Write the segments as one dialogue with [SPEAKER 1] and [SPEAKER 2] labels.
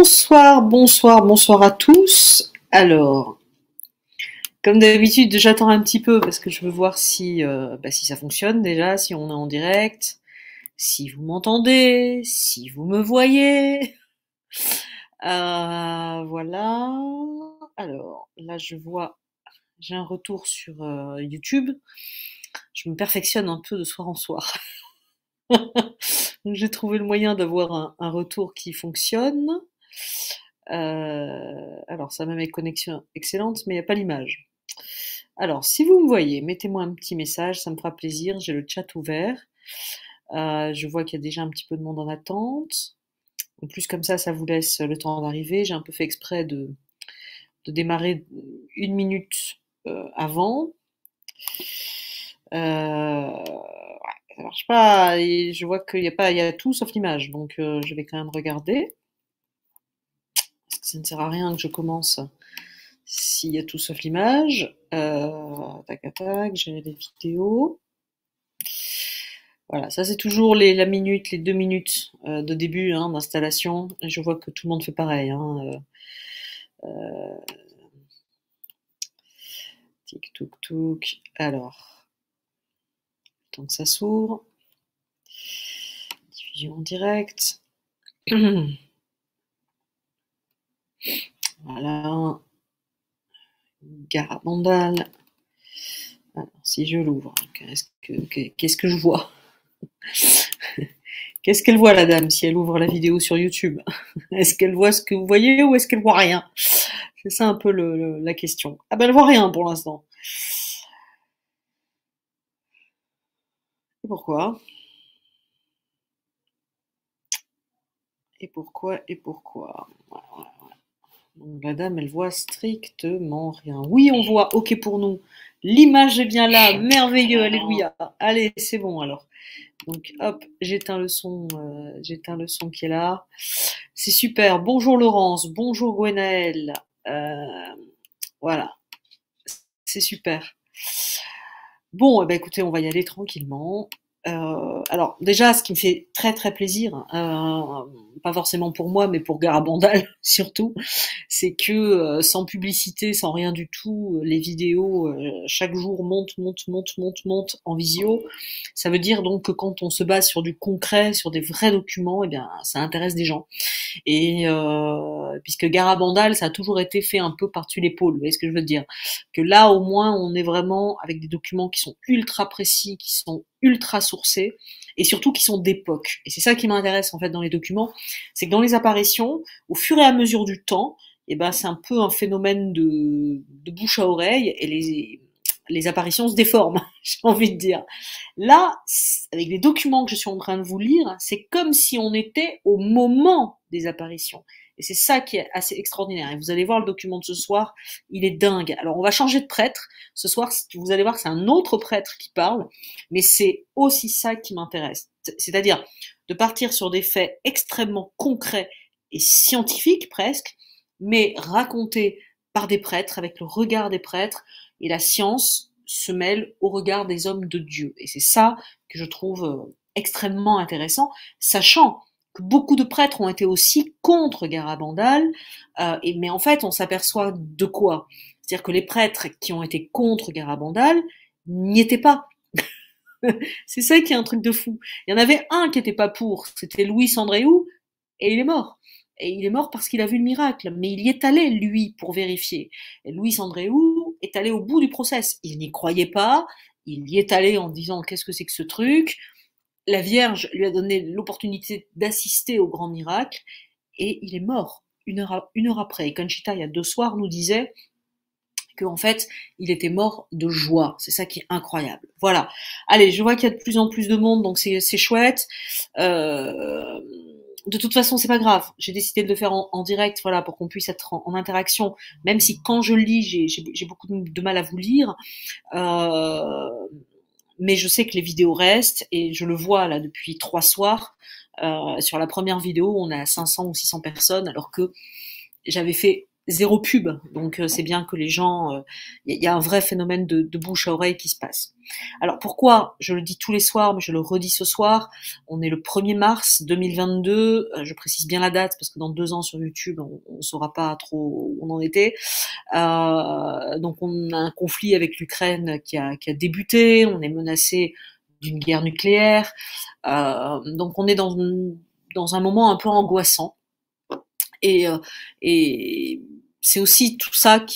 [SPEAKER 1] Bonsoir, bonsoir, bonsoir à tous. Alors, comme d'habitude, j'attends un petit peu parce que je veux voir si ça fonctionne déjà, si on est en direct, si vous m'entendez, si vous me voyez. Voilà. Alors, là, je vois, j'ai un retour sur YouTube. Je me perfectionne un peu de soir en soir. Donc, j'ai trouvé le moyen d'avoir un retour qui fonctionne. Alors, ça m'a mes connexions excellentes, mais il n'y a pas l'image. Alors, si vous me voyez, mettez-moi un petit message, ça me fera plaisir. J'ai le chat ouvert. Je vois qu'il y a déjà un petit peu de monde en attente. En plus, comme ça vous laisse le temps d'arriver. J'ai un peu fait exprès de démarrer une minute avant. Ouais, ça marche pas. Et je vois qu'il y a pas, il y a tout sauf l'image. Donc, je vais quand même regarder. Parce que ça ne sert à rien que je commence s'il y a tout sauf l'image. Tac, tac, gérer les vidéos. Voilà, ça c'est toujours la minute, les 2 minutes de début d'installation. Et je vois que tout le monde fait pareil. Tic, touk, touk. Alors, tant que ça s'ouvre. Diffusion en direct. Voilà. Garabandal. Alors, si je l'ouvre, qu'est-ce que je vois? Qu'est-ce qu'elle voit, la dame, si elle ouvre la vidéo sur YouTube? Est-ce qu'elle voit ce que vous voyez ou est-ce qu'elle voit rien? C'est ça un peu la question. Ah ben, elle voit rien pour l'instant. Et pourquoi? Et pourquoi? Et pourquoi? Voilà, voilà, voilà. Donc, la dame, elle voit strictement rien. Oui, on voit, ok pour nous. L'image est bien là, merveilleux, alléluia. Allez, c'est bon alors. Donc hop, j'éteins le son qui est là. C'est super. Bonjour Laurence, bonjour Gwenaëlle. Voilà, c'est super. Bon, eh ben, écoutez, on va y aller tranquillement. Alors déjà, ce qui me fait très très plaisir, pas forcément pour moi, mais pour Garabandal surtout, c'est que sans publicité, sans rien du tout, les vidéos chaque jour montent en visio. Ça veut dire donc que quand on se base sur du concret, sur des vrais documents, eh bien ça intéresse des gens. Et puisque Garabandal, ça a toujours été fait un peu par-dessus l'épaule, vous voyez ce que je veux dire? Que là, au moins, on est vraiment avec des documents qui sont ultra précis, qui sont ultra sourcés, et surtout qui sont d'époque. Et c'est ça qui m'intéresse en fait dans les documents, c'est que dans les apparitions, au fur et à mesure du temps, eh ben c'est un peu un phénomène de bouche à oreille, et les apparitions se déforment, j'ai envie de dire. Là, avec les documents que je suis en train de vous lire, c'est comme si on était au moment des apparitions. Et c'est ça qui est assez extraordinaire. Et vous allez voir le document de ce soir, il est dingue. Alors on va changer de prêtre. Ce soir, vous allez voir que c'est un autre prêtre qui parle, mais c'est aussi ça qui m'intéresse. C'est-à-dire de partir sur des faits extrêmement concrets et scientifiques presque, mais racontés par des prêtres, avec le regard des prêtres, et la science se mêle au regard des hommes de Dieu. Et c'est ça que je trouve extrêmement intéressant, sachant que beaucoup de prêtres ont été aussi contre Garabandal, mais en fait, on s'aperçoit de quoi? C'est-à-dire que les prêtres qui ont été contre Garabandal n'y étaient pas. C'est ça qui est un truc de fou. Il y en avait un qui était pas pour, c'était Louis Andréou, et il est mort. Et il est mort parce qu'il a vu le miracle. Mais il y est allé, lui, pour vérifier. Et Louis Andréou est allé au bout du process. Il n'y croyait pas. Il y est allé en disant qu'est-ce que c'est que ce truc. La Vierge lui a donné l'opportunité d'assister au grand miracle. Et il est mort une heure après. Et Conchita, il y a 2 soirs, nous disait qu'en fait, il était mort de joie. C'est ça qui est incroyable. Voilà. Allez, je vois qu'il y a de plus en plus de monde, donc c'est chouette. De toute façon, c'est pas grave. J'ai décidé de le faire en direct, voilà, pour qu'on puisse être en interaction. Même si quand je lis, j'ai beaucoup de mal à vous lire. Euh, mais je sais que les vidéos restent et je le vois là depuis 3 soirs. Sur la première vidéo, on a 500 ou 600 personnes, alors que j'avais fait zéro pub, donc c'est bien que les gens, il y a un vrai phénomène de bouche à oreille qui se passe. Alors pourquoi je le dis tous les soirs, mais je le redis ce soir, on est le 1er mars 2022, je précise bien la date parce que dans 2 ans sur YouTube, on saura pas trop où on en était. Donc on a un conflit avec l'Ukraine qui a débuté, on est menacé d'une guerre nucléaire, donc on est dans un moment un peu angoissant. Et c'est aussi tout ça parce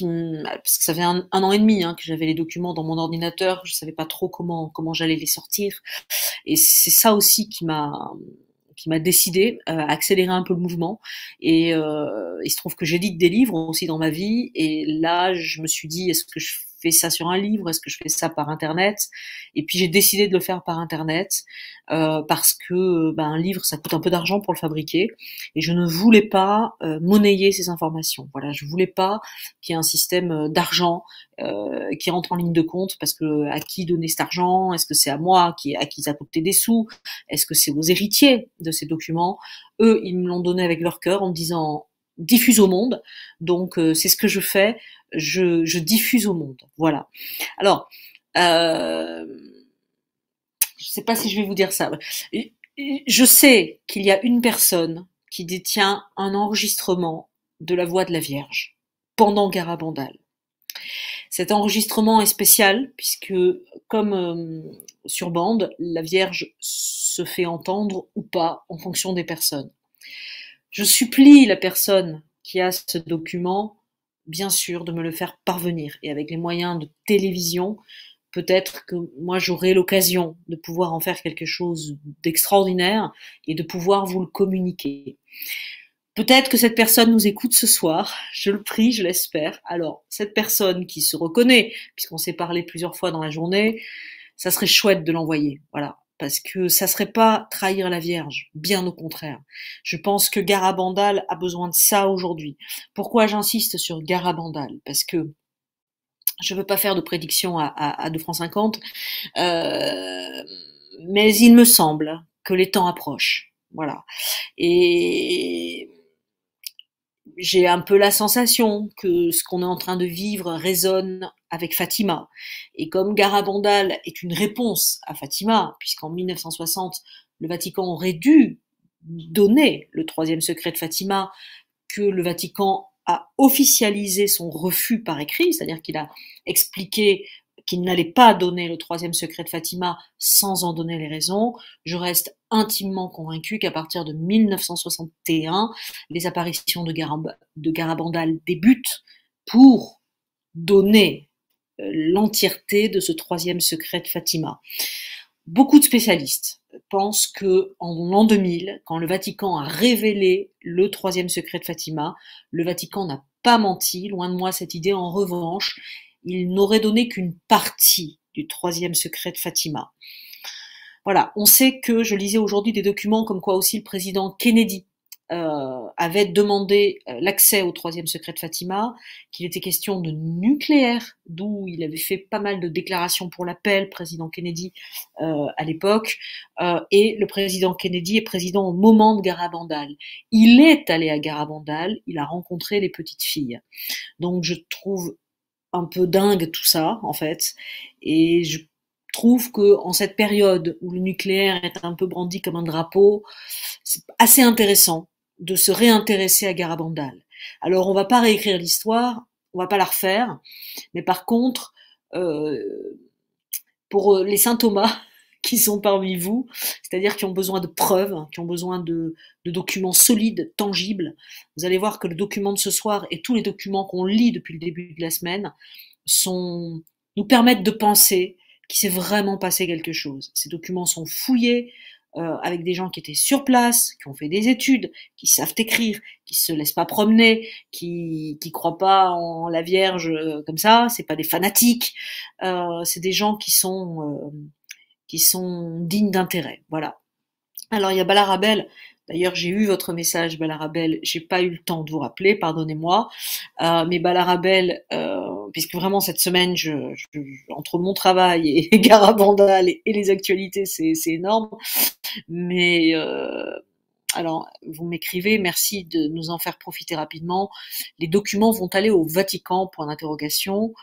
[SPEAKER 1] que ça fait un an et demi que j'avais les documents dans mon ordinateur, je savais pas trop comment j'allais les sortir. Et c'est ça aussi qui m'a décidé à accélérer un peu le mouvement. Et il se trouve que j'édite des livres aussi dans ma vie. Et là, je me suis dit, est-ce que je fais ça sur un livre? Est-ce que je fais ça par Internet? Et puis j'ai décidé de le faire par Internet parce que un livre, ça coûte un peu d'argent pour le fabriquer. Et je ne voulais pas monnayer ces informations. Voilà, je voulais pas qu'il y ait un système d'argent qui rentre en ligne de compte parce que à qui donner cet argent? Est-ce que c'est à moi à qui ça a coûté des sous? Est-ce que c'est aux héritiers de ces documents? Eux, ils me l'ont donné avec leur cœur en me disant diffuse au monde. Donc c'est ce que je fais, je diffuse au monde. Voilà. Alors, je sais pas si je vais vous dire ça. Je sais qu'il y a une personne qui détient un enregistrement de la voix de la Vierge pendant Garabandal. Cet enregistrement est spécial puisque, comme sur bande, la Vierge se fait entendre ou pas en fonction des personnes. Je supplie la personne qui a ce document, bien sûr, de me le faire parvenir. Et avec les moyens de télévision, peut-être que moi j'aurai l'occasion de pouvoir en faire quelque chose d'extraordinaire et de pouvoir vous le communiquer. Peut-être que cette personne nous écoute ce soir, je le prie, je l'espère. Alors, cette personne qui se reconnaît, puisqu'on s'est parlé plusieurs fois dans la journée, ça serait chouette de l'envoyer, voilà. Parce que ça serait pas trahir la Vierge, bien au contraire. Je pense que Garabandal a besoin de ça aujourd'hui. Pourquoi j'insiste sur Garabandal? Parce que je veux pas faire de prédiction à 2 francs 50, mais il me semble que les temps approchent. Voilà. Et j'ai un peu la sensation que ce qu'on est en train de vivre résonne avec Fatima. Et comme Garabandal est une réponse à Fatima, puisqu'en 1960, le Vatican aurait dû donner le 3e secret de Fatima, que le Vatican a officialisé son refus par écrit, c'est-à-dire qu'il a expliqué qu'il n'allait pas donner le 3e secret de Fatima sans en donner les raisons. Je reste intimement convaincue qu'à partir de 1961, les apparitions de Garabandal débutent pour donner l'entièreté de ce 3e secret de Fatima. Beaucoup de spécialistes pensent que en l'an 2000, quand le Vatican a révélé le 3e secret de Fatima, le Vatican n'a pas menti, loin de moi cette idée. En revanche, il n'aurait donné qu'une partie du 3e secret de Fatima. Voilà, on sait que, je lisais aujourd'hui des documents comme quoi aussi le président Kennedy avait demandé l'accès au 3e secret de Fatima, qu'il était question de nucléaire, d'où il avait fait pas mal de déclarations pour l'appel, président Kennedy à l'époque, et le président Kennedy est président au moment de Garabandal. Il est allé à Garabandal, il a rencontré les petites filles. Donc je trouve un peu dingue tout ça, en fait, et je trouve que en cette période où le nucléaire est un peu brandi comme un drapeau, c'est assez intéressant de se réintéresser à Garabandal. Alors on va pas réécrire l'histoire, on va pas la refaire, mais par contre, pour les saint Thomas qui sont parmi vous, c'est-à-dire qui ont besoin de preuves, qui ont besoin de documents solides, tangibles, vous allez voir que le document de ce soir et tous les documents qu'on lit depuis le début de la semaine nous permettent de penser qu'il s'est vraiment passé quelque chose. Ces documents sont fouillés, avec des gens qui étaient sur place, qui ont fait des études, qui savent écrire, qui se laissent pas promener, qui croient pas en la Vierge comme ça, c'est pas des fanatiques, c'est des gens qui sont dignes d'intérêt. Voilà. Alors il y a Balarabel. D'ailleurs, j'ai eu votre message, Balarabel. J'ai pas eu le temps de vous rappeler, pardonnez-moi. Mais Balarabel, puisque vraiment cette semaine, entre mon travail et Garabandal et les actualités, c'est énorme. Mais alors, vous m'écrivez, merci de nous en faire profiter rapidement. Les documents vont aller au Vatican, point d'interrogation.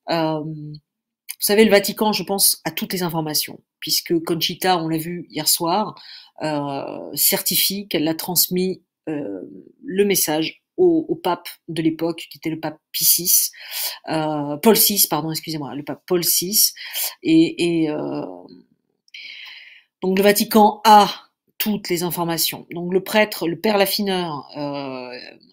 [SPEAKER 1] Vous savez, le Vatican, je pense, a toutes les informations, puisque Conchita, on l'a vu hier soir, certifie qu'elle a transmis le message au pape de l'époque, qui était le pape Pie VI, Paul VI, pardon, excusez-moi, le pape Paul VI, et donc le Vatican a toutes les informations. Donc le prêtre, le père Laffineur,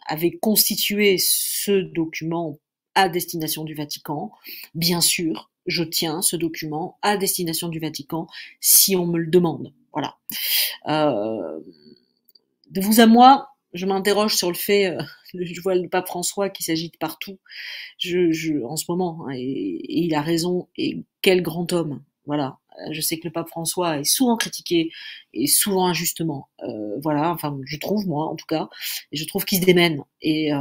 [SPEAKER 1] avait constitué ce document à destination du Vatican. Bien sûr, je tiens ce document à destination du Vatican si on me le demande. Voilà. De vous à moi, je m'interroge sur le fait, je vois le pape François qui s'agite partout, en ce moment, hein, et il a raison, et quel grand homme, voilà. Je sais que le pape François est souvent critiqué, et souvent injustement, voilà, enfin, je trouve, moi, en tout cas, et je trouve qu'il se démène, et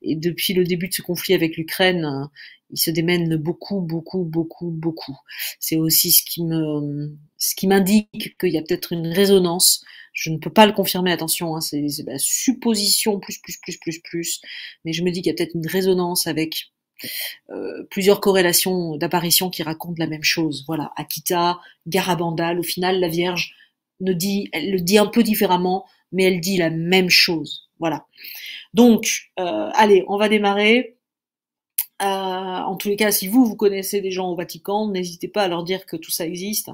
[SPEAKER 1] depuis le début de ce conflit avec l'Ukraine, il se démène beaucoup, beaucoup, beaucoup, beaucoup. C'est aussi ce qui m'indique qu'il y a peut-être une résonance. Je ne peux pas le confirmer, attention, hein, c'est la supposition plus, mais je me dis qu'il y a peut-être une résonance avec plusieurs corrélations d'apparitions qui racontent la même chose. Voilà, Akita, Garabandal, au final, la Vierge elle le dit un peu différemment, mais elle dit la même chose. Voilà. Donc, allez, on va démarrer. En tous les cas, si vous connaissez des gens au Vatican, n'hésitez pas à leur dire que tout ça existe.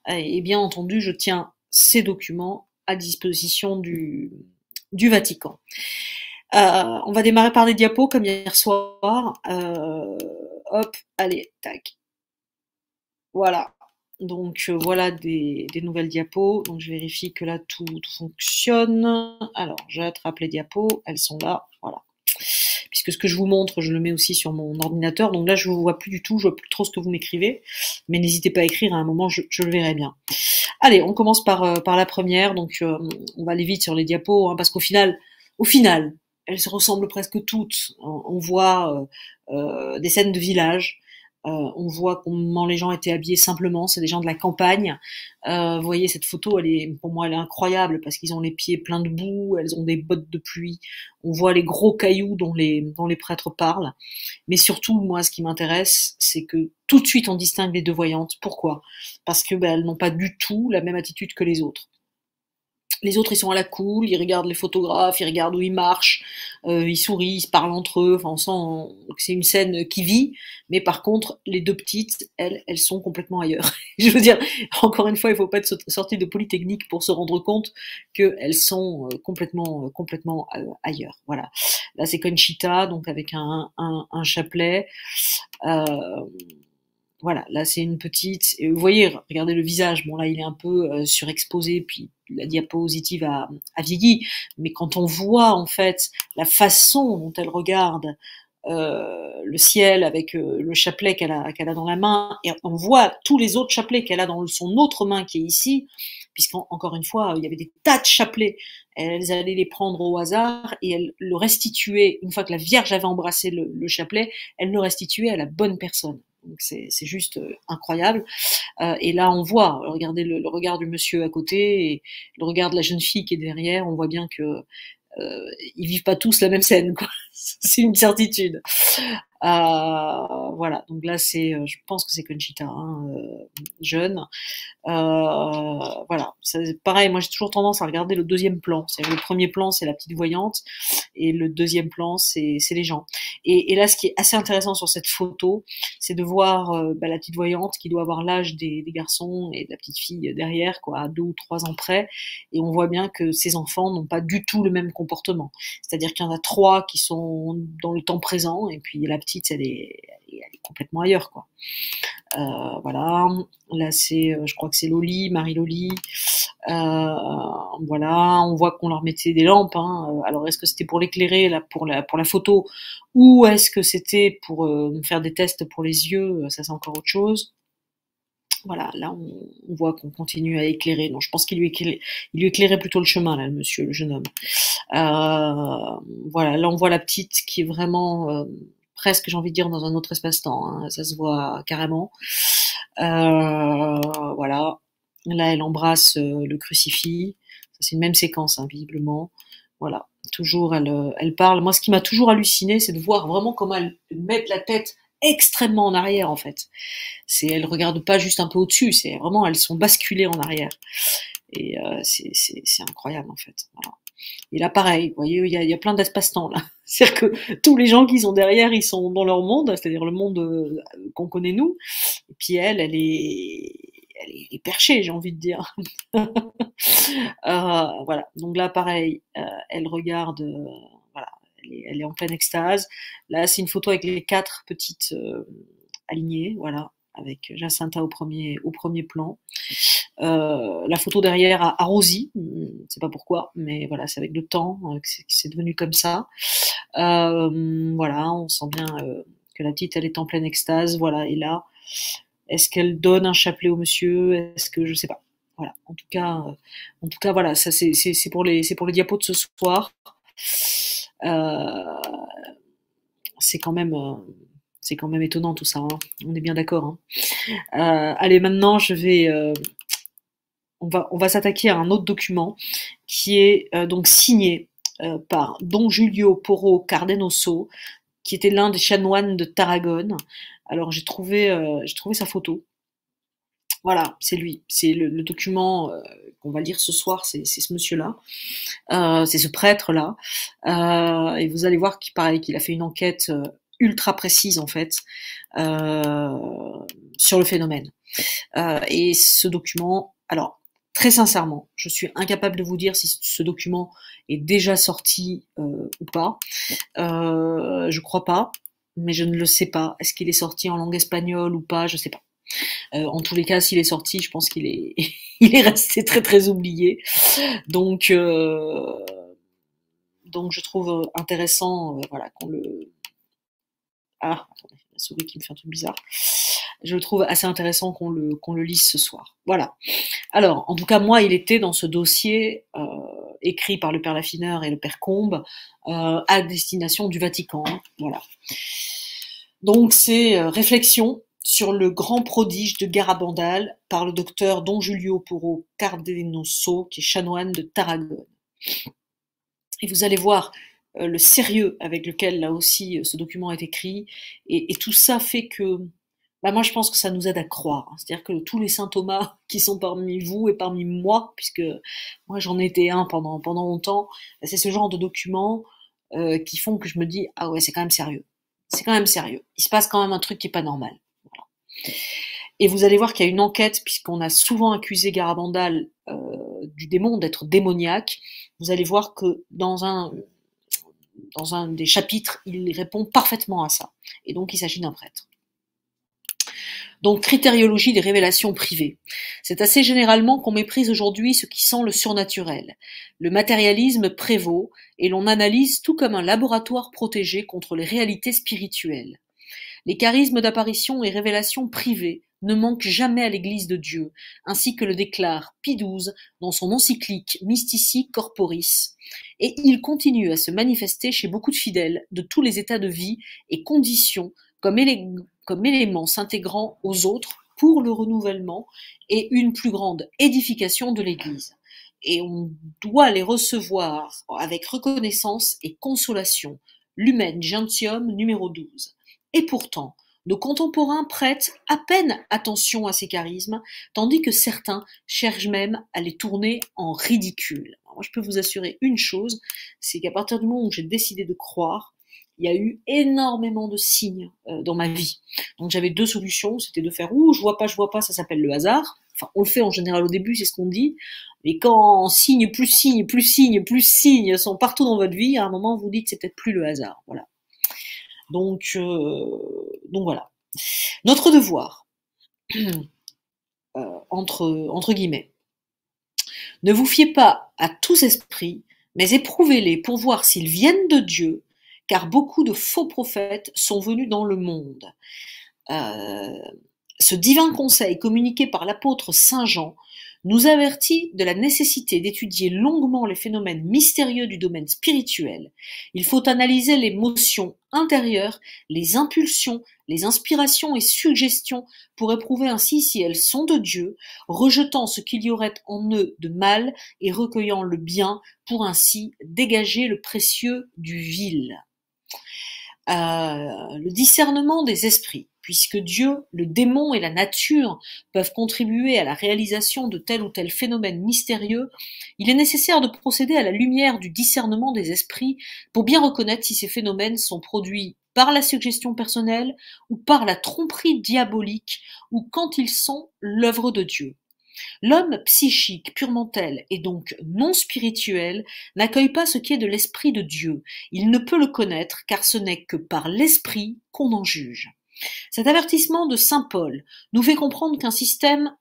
[SPEAKER 1] Et bien entendu, je tiens ces documents à disposition du Vatican. On va démarrer par des diapos comme hier soir. Hop, allez, tac. Voilà. Donc voilà des nouvelles diapos. Donc je vérifie que là tout fonctionne. Alors j'attrape les diapos, elles sont là. Voilà. Puisque ce que je vous montre, je le mets aussi sur mon ordinateur. Donc là je ne vous vois plus du tout, je vois plus trop ce que vous m'écrivez. Mais n'hésitez pas à écrire, à un moment je le verrai bien. Allez, on commence par la première. Donc on va aller vite sur les diapos, hein, parce qu'au final, elles se ressemblent presque toutes. On voit des scènes de village. On voit comment les gens étaient habillés simplement. C'est des gens de la campagne. Vous voyez, cette photo, pour moi, elle est incroyable parce qu'ils ont les pieds pleins de boue, elles ont des bottes de pluie. On voit les gros cailloux dont les prêtres parlent. Mais surtout, moi, ce qui m'intéresse, c'est que tout de suite, on distingue les deux voyantes. Pourquoi? Parce que elles n'ont pas du tout la même attitude que les autres. Les autres, ils sont à la cool, ils regardent les photographes, ils regardent où ils marchent, ils sourient, ils se parlent entre eux. Enfin, on sent que c'est une scène qui vit. Mais par contre, les deux petites, elles sont complètement ailleurs. Je veux dire, encore une fois, il ne faut pas être sorti de Polytechnique pour se rendre compte qu'elles sont complètement ailleurs. Voilà. Là, c'est Conchita, donc avec un chapelet. Voilà, là c'est une petite. Et vous voyez, regardez le visage. Bon là, il est un peu surexposé, puis la diapositive a vieilli. Mais quand on voit en fait la façon dont elle regarde le ciel avec le chapelet qu'elle a dans la main, et on voit tous les autres chapelets qu'elle a dans son autre main qui est ici, puisqu'encore une fois, il y avait des tas de chapelets. Elles allaient les prendre au hasard et elles le restituaient. Une fois que la Vierge avait embrassé le chapelet, elle le restituait à la bonne personne. Donc c'est juste incroyable. Et là, on voit, regardez le regard du monsieur à côté et le regard de la jeune fille qui est derrière. On voit bien que ils vivent pas tous la même scène, quoi. C'est une certitude. Voilà. Donc là, je pense que c'est Conchita, hein, jeune. Voilà. Pareil, moi j'ai toujours tendance à regarder le deuxième plan. Le premier plan, c'est la petite voyante, et le deuxième plan, c'est les gens. Et là, ce qui est assez intéressant sur cette photo, c'est de voir la petite voyante qui doit avoir l'âge des garçons et de la petite fille derrière, quoi, à 2 ou 3 ans près. Et on voit bien que ces enfants n'ont pas du tout le même comportement. C'est-à-dire qu'il y en a 3 qui sont dans le temps présent, et puis la petite, elle est complètement ailleurs, quoi. Voilà. Là, je crois que c'est Loli, Marie-Loli. Voilà, on voit qu'on leur mettait des lampes, hein. Alors, est-ce que c'était pour l'éclairer, là, pour la photo, ou est-ce que c'était pour faire des tests pour les yeux? Ça, c'est encore autre chose. Voilà, là, on voit qu'on continue à éclairer. Non, je pense qu'il lui éclairait plutôt le chemin, là, le monsieur, le jeune homme. Voilà, là, on voit la petite qui est vraiment presque, j'ai envie de dire, dans un autre espace-temps, hein. Ça se voit carrément. Voilà. Là, elle embrasse le crucifix. C'est une même séquence, hein, visiblement. Voilà, toujours elle parle. Moi, ce qui m'a toujours halluciné, c'est de voir vraiment comment elle met la tête extrêmement en arrière, en fait. Elles regardent pas juste un peu au-dessus, c'est vraiment, elles sont basculées en arrière. Et c'est incroyable, en fait. Voilà. Et là, pareil, vous voyez, il y a plein d'espace-temps, là. C'est-à-dire que tous les gens qui sont derrière, ils sont dans leur monde, c'est-à-dire le monde qu'on connaît nous. Et puis elle est perchée, j'ai envie de dire. Voilà. Donc là, pareil, elle regarde, voilà, elle est en pleine extase. Là, c'est une photo avec les 4 petites alignées, voilà, avec Jacinta au premier plan. La photo derrière a arrosi, je sais pas pourquoi, mais voilà, c'est avec le temps que c'est devenu comme ça. Voilà, on sent bien que la petite, elle est en pleine extase, voilà, et là, est-ce qu'elle donne un chapelet au monsieur? Est-ce que je sais pas. Voilà. En tout cas, voilà, ça c'est pour les diapos de ce soir. Euh, c'est quand même c'est quand même étonnant tout ça. Hein. On est bien d'accord. Hein. Allez, maintenant on va s'attaquer à un autre document qui est donc signé par Don Julio Porro Cardenoso, qui était l'un des chanoines de Tarragone. Alors j'ai trouvé sa photo. Voilà, c'est lui. C'est le document qu'on va lire ce soir, c'est ce monsieur-là, c'est ce prêtre-là. Et vous allez voir qu'il pareil, qu'il a fait une enquête ultra précise en fait sur le phénomène. Et ce document, alors très sincèrement, je suis incapable de vous dire si ce document est déjà sorti ou pas. Je crois pas, mais je ne le sais pas. Est-ce qu'il est sorti en langue espagnole ou pas? Je sais pas. En tous les cas, s'il est sorti, je pense qu'il est, il est resté très très oublié. Donc je trouve intéressant, voilà, qu'on le. Ah, attendez, la souris qui me fait un truc bizarre. Je le trouve assez intéressant qu'on le lise ce soir. Voilà. Alors, en tout cas, moi, il était dans ce dossier écrit par le père Laffineur et le père Combes à destination du Vatican. Voilà. Donc, c'est réflexion sur le grand prodige de Garabandal par le docteur Don Julio Porro Cardenoso, qui est chanoine de Tarragone. Et vous allez voir le sérieux avec lequel, là aussi, ce document est écrit. Et tout ça fait que, bah moi, je pense que ça nous aide à croire. C'est-à-dire que tous les saints Thomas qui sont parmi vous et parmi moi, puisque moi, j'en étais un pendant longtemps, c'est ce genre de documents qui font que je me dis, ah ouais, c'est quand même sérieux. C'est quand même sérieux. Il se passe quand même un truc qui est pas normal. Voilà. Et vous allez voir qu'il y a une enquête, puisqu'on a souvent accusé Garabandal du démon, d'être démoniaque. Vous allez voir que dans un des chapitres, il répond parfaitement à ça. Et donc, il s'agit d'un prêtre. Donc, critériologie des révélations privées. C'est assez généralement qu'on méprise aujourd'hui ce qui sent le surnaturel. Le matérialisme prévaut et l'on analyse tout comme un laboratoire protégé contre les réalités spirituelles. Les charismes d'apparition et révélations privées ne manquent jamais à l'Église de Dieu, ainsi que le déclare Pie XII dans son encyclique Mystici Corporis, et ils continuent à se manifester chez beaucoup de fidèles de tous les états de vie et conditions comme éléments s'intégrant aux autres pour le renouvellement et une plus grande édification de l'Église. Et on doit les recevoir avec reconnaissance et consolation. Lumen Gentium numéro 12. Et pourtant, nos contemporains prêtent à peine attention à ces charismes, tandis que certains cherchent même à les tourner en ridicule. Alors moi, je peux vous assurer une chose, c'est qu'à partir du moment où j'ai décidé de croire, il y a eu énormément de signes dans ma vie. Donc j'avais 2 solutions, c'était de faire « Ouh, je vois pas, ça s'appelle le hasard ». Enfin, on le fait en général au début, c'est ce qu'on dit. Mais quand signes, plus signes, plus signes, plus signes sont partout dans votre vie, à un moment, vous dites « c'est peut-être plus le hasard ». Voilà. Donc voilà. Notre devoir, entre guillemets, ne vous fiez pas à tous esprits, mais éprouvez-les pour voir s'ils viennent de Dieu, car beaucoup de faux prophètes sont venus dans le monde. Ce divin conseil communiqué par l'apôtre Saint Jean nous avertit de la nécessité d'étudier longuement les phénomènes mystérieux du domaine spirituel. Il faut analyser les motions intérieures, les impulsions, les inspirations et suggestions pour éprouver ainsi si elles sont de Dieu, rejetant ce qu'il y aurait en eux de mal et recueillant le bien pour ainsi dégager le précieux du vil. Le discernement des esprits. Puisque Dieu, le démon et la nature peuvent contribuer à la réalisation de tel ou tel phénomène mystérieux, il est nécessaire de procéder à la lumière du discernement des esprits pour bien reconnaître si ces phénomènes sont produits par la suggestion personnelle ou par la tromperie diabolique ou quand ils sont l'œuvre de Dieu. L'homme psychique, purement tel, et donc non spirituel, n'accueille pas ce qui est de l'esprit de Dieu. Il ne peut le connaître, car ce n'est que par l'esprit qu'on en juge. Cet avertissement de saint Paul nous fait comprendre qu'un système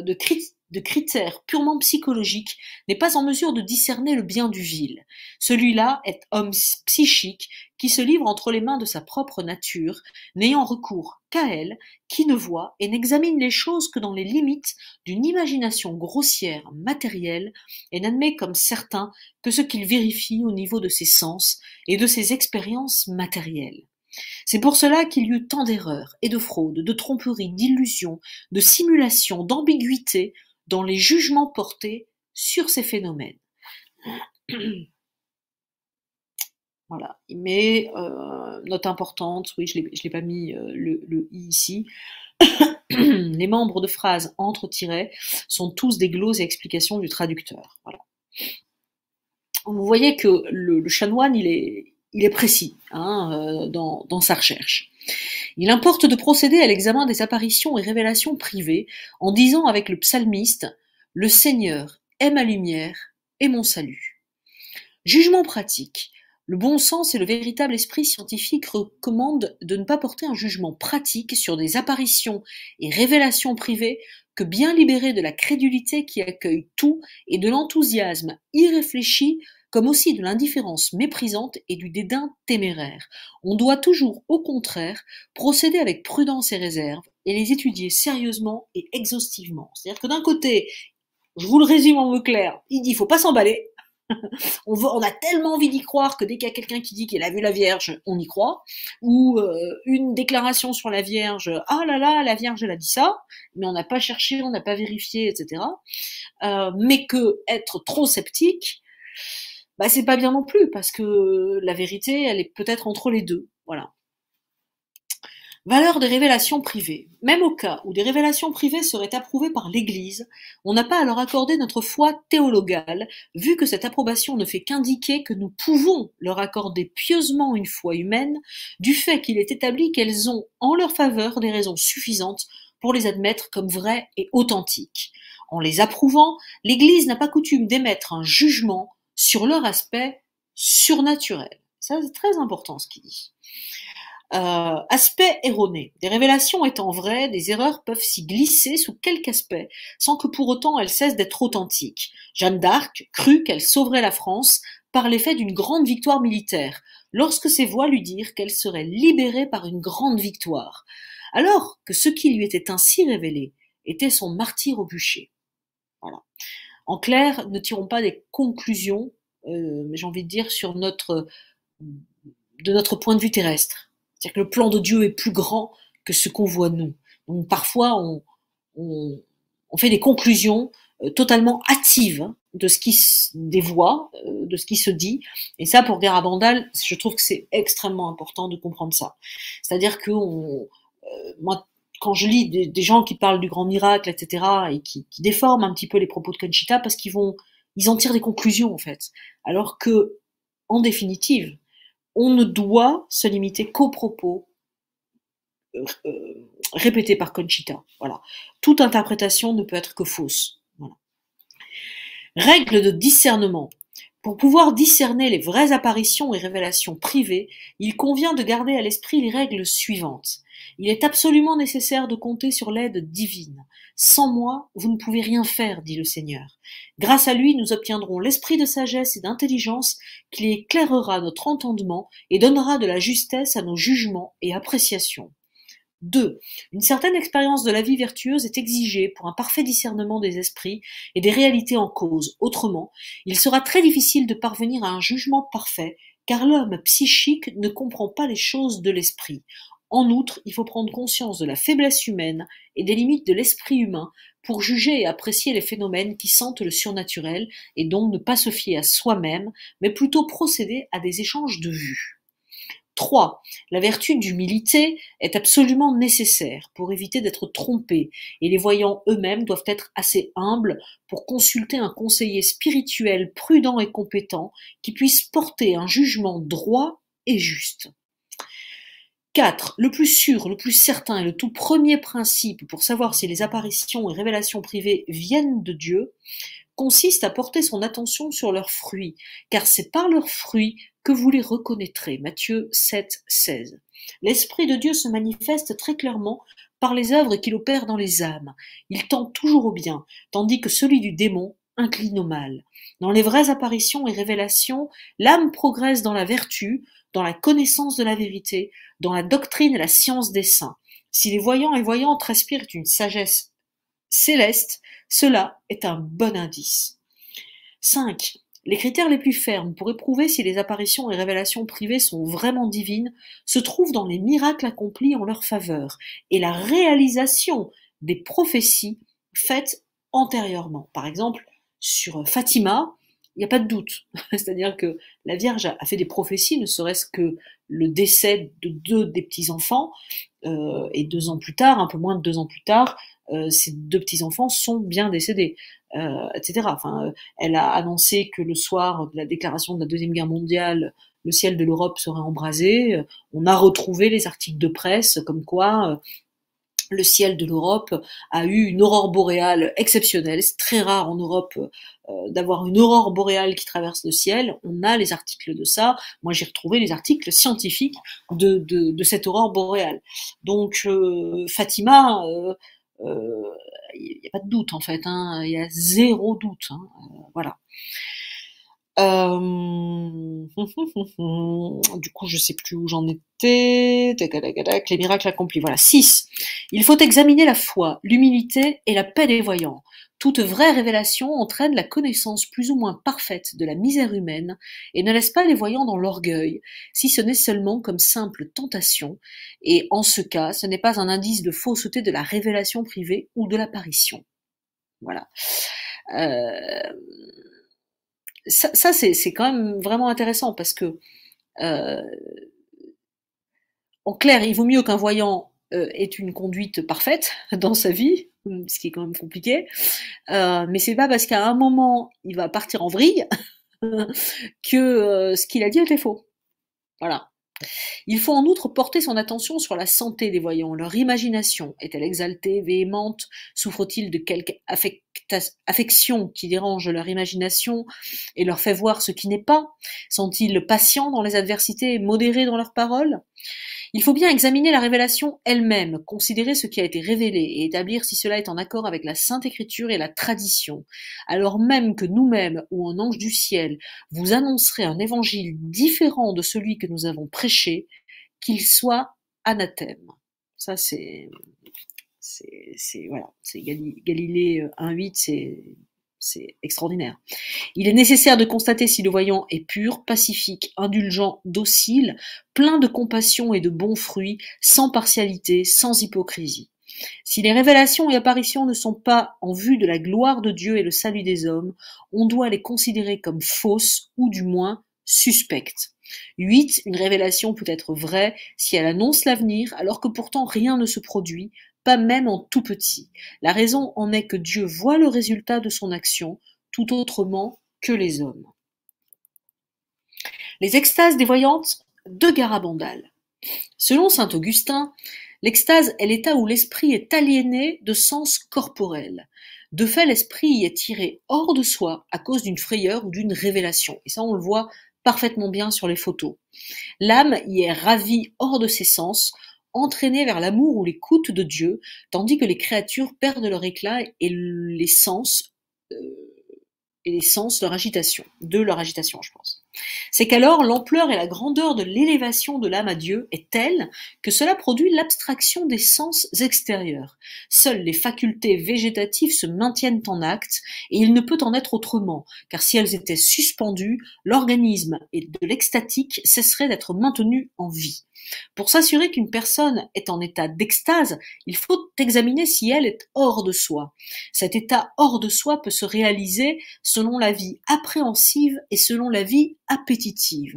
[SPEAKER 1] de critères purement psychologiques n'est pas en mesure de discerner le bien du vil. Celui-là est homme psychique qui se livre entre les mains de sa propre nature, n'ayant recours qu'à elle, qui ne voit et n'examine les choses que dans les limites d'une imagination grossière, matérielle, et n'admet comme certain que ce qu'il vérifie au niveau de ses sens et de ses expériences matérielles. C'est pour cela qu'il y eut tant d'erreurs et de fraudes, de tromperies, d'illusions, de simulations, d'ambiguïtés dans les jugements portés sur ces phénomènes. Voilà. Mais note importante, oui, je l'ai pas mis le i ici. Les membres de phrases entre tirets sont tous des gloses et explications du traducteur. Voilà. Vous voyez que le chanoine, il est précis dans sa recherche. Il importe de procéder à l'examen des apparitions et révélations privées en disant avec le psalmiste « Le Seigneur est ma lumière et mon salut ». Jugement pratique. Le bon sens et le véritable esprit scientifique recommandent de ne pas porter un jugement pratique sur des apparitions et révélations privées que bien libéré de la crédulité qui accueille tout et de l'enthousiasme irréfléchi comme aussi de l'indifférence méprisante et du dédain téméraire. On doit toujours, au contraire, procéder avec prudence et réserve et les étudier sérieusement et exhaustivement. C'est-à-dire que d'un côté, je vous le résume en mots clairs, il dit « il faut pas s'emballer ». On a tellement envie d'y croire que dès qu'il y a quelqu'un qui dit qu'il a vu la Vierge, on y croit. Ou une déclaration sur la Vierge, ah là là, la Vierge elle a dit ça, mais on n'a pas cherché, on n'a pas vérifié, etc. Mais que être trop sceptique, bah c'est pas bien non plus, parce que la vérité, elle est peut-être entre les deux. Voilà. Valeur des révélations privées. Même au cas où des révélations privées seraient approuvées par l'Église, on n'a pas à leur accorder notre foi théologale, vu que cette approbation ne fait qu'indiquer que nous pouvons leur accorder pieusement une foi humaine, du fait qu'il est établi qu'elles ont en leur faveur des raisons suffisantes pour les admettre comme vraies et authentiques. En les approuvant, l'Église n'a pas coutume d'émettre un jugement sur leur aspect surnaturel. Ça, c'est très important ce qu'il dit. Aspect erroné. Des révélations étant vraies, des erreurs peuvent s'y glisser sous quelque aspect, sans que pour autant elles cessent d'être authentiques. Jeanne d'Arc crut qu'elle sauverait la France par l'effet d'une grande victoire militaire, lorsque ses voix lui dirent qu'elle serait libérée par une grande victoire, alors que ce qui lui était ainsi révélé était son martyre au bûcher. Voilà. En clair, ne tirons pas des conclusions, mais j'ai envie de dire, de notre point de vue terrestre. C'est-à-dire que le plan de Dieu est plus grand que ce qu'on voit nous. Donc parfois, on fait des conclusions totalement hâtives de ce qui des voix, de ce qui se dit. Et ça, pour Garabandal, je trouve que c'est extrêmement important de comprendre ça. C'est-à-dire que moi, quand je lis des gens qui parlent du grand miracle, etc., et qui déforment un petit peu les propos de Conchita, parce qu'ils en tirent des conclusions, en fait. Alors que, en définitive, on ne doit se limiter qu'aux propos répétés par Conchita. Voilà. Toute interprétation ne peut être que fausse. Voilà. Règles de discernement. Pour pouvoir discerner les vraies apparitions et révélations privées, il convient de garder à l'esprit les règles suivantes. Il est absolument nécessaire de compter sur l'aide divine. Sans moi, vous ne pouvez rien faire, dit le Seigneur. Grâce à lui, nous obtiendrons l'esprit de sagesse et d'intelligence qui éclairera notre entendement et donnera de la justesse à nos jugements et appréciations. 2. Une certaine expérience de la vie vertueuse est exigée pour un parfait discernement des esprits et des réalités en cause. Autrement, il sera très difficile de parvenir à un jugement parfait, car l'homme psychique ne comprend pas les choses de l'esprit. En outre, il faut prendre conscience de la faiblesse humaine et des limites de l'esprit humain pour juger et apprécier les phénomènes qui sentent le surnaturel, et donc ne pas se fier à soi-même, mais plutôt procéder à des échanges de vues. 3. La vertu d'humilité est absolument nécessaire pour éviter d'être trompé, et les voyants eux-mêmes doivent être assez humbles pour consulter un conseiller spirituel prudent et compétent qui puisse porter un jugement droit et juste. 4. Le plus sûr, le plus certain et le tout premier principe pour savoir si les apparitions et révélations privées viennent de Dieu consiste à porter son attention sur leurs fruits, car c'est par leurs fruits que vous les reconnaîtrez. Matthieu 7, 16. L'Esprit de Dieu se manifeste très clairement par les œuvres qu'il opère dans les âmes. Il tend toujours au bien, tandis que celui du démon incline au mal. Dans les vraies apparitions et révélations, l'âme progresse dans la vertu, dans la connaissance de la vérité, dans la doctrine et la science des saints. Si les voyants et voyantes respirent une sagesse céleste, cela est un bon indice. 5. Les critères les plus fermes pour éprouver si les apparitions et révélations privées sont vraiment divines se trouvent dans les miracles accomplis en leur faveur et la réalisation des prophéties faites antérieurement. Par exemple, sur Fatima, il n'y a pas de doute. C'est-à-dire que la Vierge a fait des prophéties, ne serait-ce que le décès de 2 des petits-enfants, et 2 ans plus tard, un peu moins de 2 ans plus tard, ces 2 petits-enfants sont bien décédés, etc. Enfin, elle a annoncé que le soir de la déclaration de la Deuxième Guerre mondiale, le ciel de l'Europe serait embrasé. On a retrouvé les articles de presse comme quoi le ciel de l'Europe a eu une aurore boréale exceptionnelle. C'est très rare en Europe d'avoir une aurore boréale qui traverse le ciel. On a les articles de ça. Moi, j'ai retrouvé les articles scientifiques de cette aurore boréale. Donc, Fatima, il n'y a pas de doute en fait. Il y a 0 doute. Voilà. Du coup, je sais plus où j'en étais. Les miracles accomplis. Voilà. 6. Il faut examiner la foi, l'humilité et la paix des voyants. Toute vraie révélation entraîne la connaissance plus ou moins parfaite de la misère humaine et ne laisse pas les voyants dans l'orgueil, si ce n'est seulement comme simple tentation, et en ce cas, ce n'est pas un indice de fausseté de la révélation privée ou de l'apparition. Voilà. Ça c'est quand même vraiment intéressant parce que, en clair, il vaut mieux qu'un voyant ait une conduite parfaite dans sa vie, ce qui est quand même compliqué, mais c'est pas parce qu'à un moment il va partir en vrille que ce qu'il a dit était faux. Voilà. Il faut en outre porter son attention sur la santé des voyants. Leur imagination est-elle exaltée, véhémente? Souffrent-ils de quelque affection qui dérange leur imagination et leur fait voir ce qui n'est pas? Sont-ils patients dans les adversités et modérés dans leurs paroles? Il faut bien examiner la révélation elle-même, considérer ce qui a été révélé et établir si cela est en accord avec la Sainte Écriture et la tradition, alors même que nous-mêmes ou un ange du ciel vous annoncerait un évangile différent de celui que nous avons prêché, qu'il soit anathème. Ça c'est voilà, c'est Galilée 1.8, c'est extraordinaire. Il est nécessaire de constater si le voyant est pur, pacifique, indulgent, docile, plein de compassion et de bons fruits, sans partialité, sans hypocrisie. Si les révélations et apparitions ne sont pas en vue de la gloire de Dieu et le salut des hommes, on doit les considérer comme fausses ou du moins suspectes. 8. Une révélation peut être vraie si elle annonce l'avenir alors que pourtant rien ne se produit, pas même en tout petit. La raison en est que Dieu voit le résultat de son action tout autrement que les hommes. Les extases des voyantes de Garabandal. Selon saint Augustin, l'extase est l'état où l'esprit est aliéné de sens corporel. De fait, l'esprit y est tiré hors de soi à cause d'une frayeur ou d'une révélation. Et ça, on le voit parfaitement bien sur les photos. L'âme y est ravie hors de ses sens, entraînée vers l'amour ou l'écoute de Dieu, tandis que les créatures perdent leur éclat et les sens leur agitation, je pense. C'est qu'alors l'ampleur et la grandeur de l'élévation de l'âme à Dieu est telle que cela produit l'abstraction des sens extérieurs. Seules les facultés végétatives se maintiennent en acte, et il ne peut en être autrement, car si elles étaient suspendues, l'organisme de l'extatique cesserait d'être maintenu en vie. Pour s'assurer qu'une personne est en état d'extase, il faut examiner si elle est hors de soi. Cet état hors de soi peut se réaliser selon la vie appréhensive et selon la vie appétitive.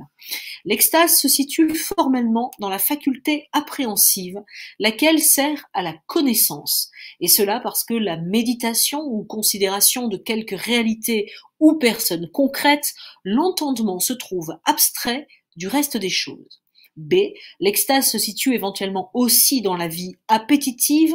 [SPEAKER 1] L'extase se situe formellement dans la faculté appréhensive, laquelle sert à la connaissance, et cela parce que la méditation ou considération de quelque réalité ou personne concrète, l'entendement se trouve abstrait du reste des choses. B. L'extase se situe éventuellement aussi dans la vie appétitive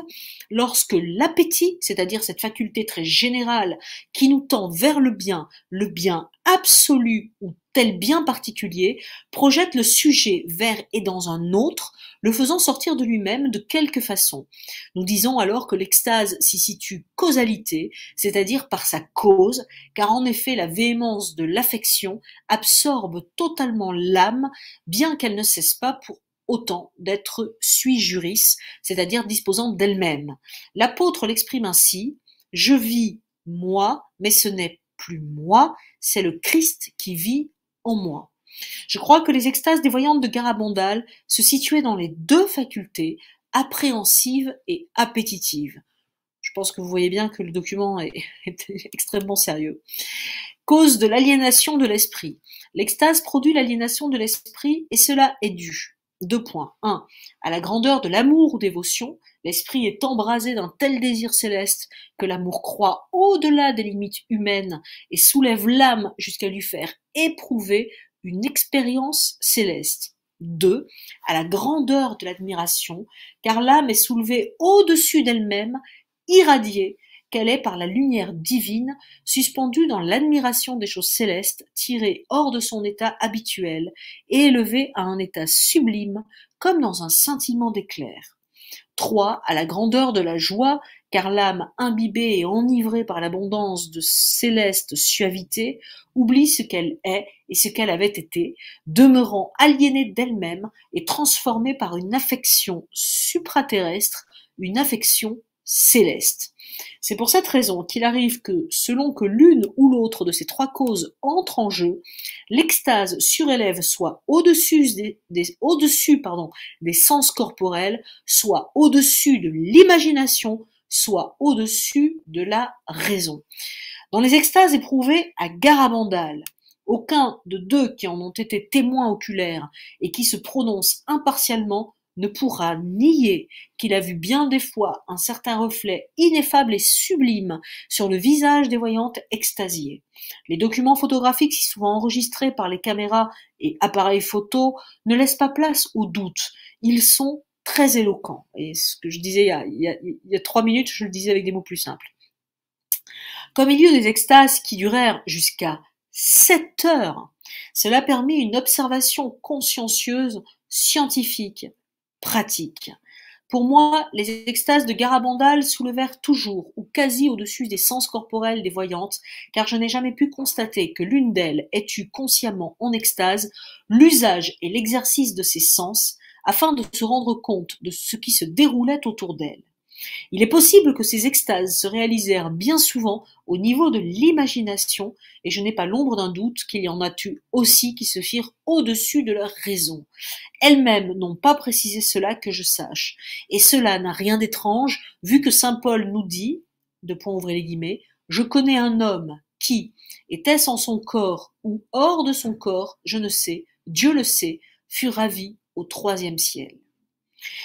[SPEAKER 1] lorsque l'appétit, c'est-à-dire cette faculté très générale qui nous tend vers le bien absolu ou tel bien particulier, projette le sujet vers et dans un autre, le faisant sortir de lui-même de quelque façon. Nous disons alors que l'extase s'y situe causalité, c'est-à-dire par sa cause, car en effet la véhémence de l'affection absorbe totalement l'âme, bien qu'elle ne cesse pas pour autant d'être sui juris, c'est-à-dire disposant d'elle-même. L'apôtre l'exprime ainsi: « Je vis, moi, mais ce n'est plus moi, c'est le Christ qui vit en moi. » Je crois que les extases des voyantes de Garabandal se situaient dans les deux facultés, appréhensive et appétitive. Je pense que vous voyez bien que le document est extrêmement sérieux. Cause de l'aliénation de l'esprit. L'extase produit l'aliénation de l'esprit et cela est dû. 2 points. 1. À la grandeur de l'amour ou dévotion, l'esprit est embrasé d'un tel désir céleste que l'amour croît au-delà des limites humaines et soulève l'âme jusqu'à lui faire éprouver une expérience céleste. 2. À la grandeur de l'admiration, car l'âme est soulevée au-dessus d'elle-même, irradiée, qu'elle est par la lumière divine, suspendue dans l'admiration des choses célestes, tirée hors de son état habituel et élevée à un état sublime, comme dans un scintillement d'éclair. 3. À la grandeur de la joie, car l'âme imbibée et enivrée par l'abondance de céleste suavité oublie ce qu'elle est et ce qu'elle avait été, demeurant aliénée d'elle-même et transformée par une affection supraterrestre, une affection céleste. C'est pour cette raison qu'il arrive que, selon que l'une ou l'autre de ces trois causes entre en jeu, l'extase surélève soit au-dessus des sens corporels, soit au-dessus de l'imagination, soit au-dessus de la raison. Dans les extases éprouvées à Garabandal, aucun de deux qui en ont été témoins oculaires et qui se prononcent impartialement ne pourra nier qu'il a vu bien des fois un certain reflet ineffable et sublime sur le visage des voyantes extasiées. Les documents photographiques, si souvent enregistrés par les caméras et appareils photo, ne laissent pas place au doute. Ils sont très éloquents. Et ce que je disais il y a 3 minutes, je le disais avec des mots plus simples. Comme il y eut des extases qui durèrent jusqu'à 7 heures, cela permit une observation consciencieuse, scientifique, pratique. Pour moi, les extases de Garabandal soulevèrent toujours ou quasi au-dessus des sens corporels des voyantes, car je n'ai jamais pu constater que l'une d'elles ait eu consciemment en extase l'usage et l'exercice de ses sens afin de se rendre compte de ce qui se déroulait autour d'elle. Il est possible que ces extases se réalisèrent bien souvent au niveau de l'imagination, et je n'ai pas l'ombre d'un doute qu'il y en a eu aussi qui se firent au-dessus de leur raison. Elles-mêmes n'ont pas précisé cela que je sache, et cela n'a rien d'étrange, vu que saint Paul nous dit, ouvrez les guillemets, je connais un homme qui, était-ce en son corps ou hors de son corps, je ne sais, Dieu le sait, fut ravi au 3e ciel.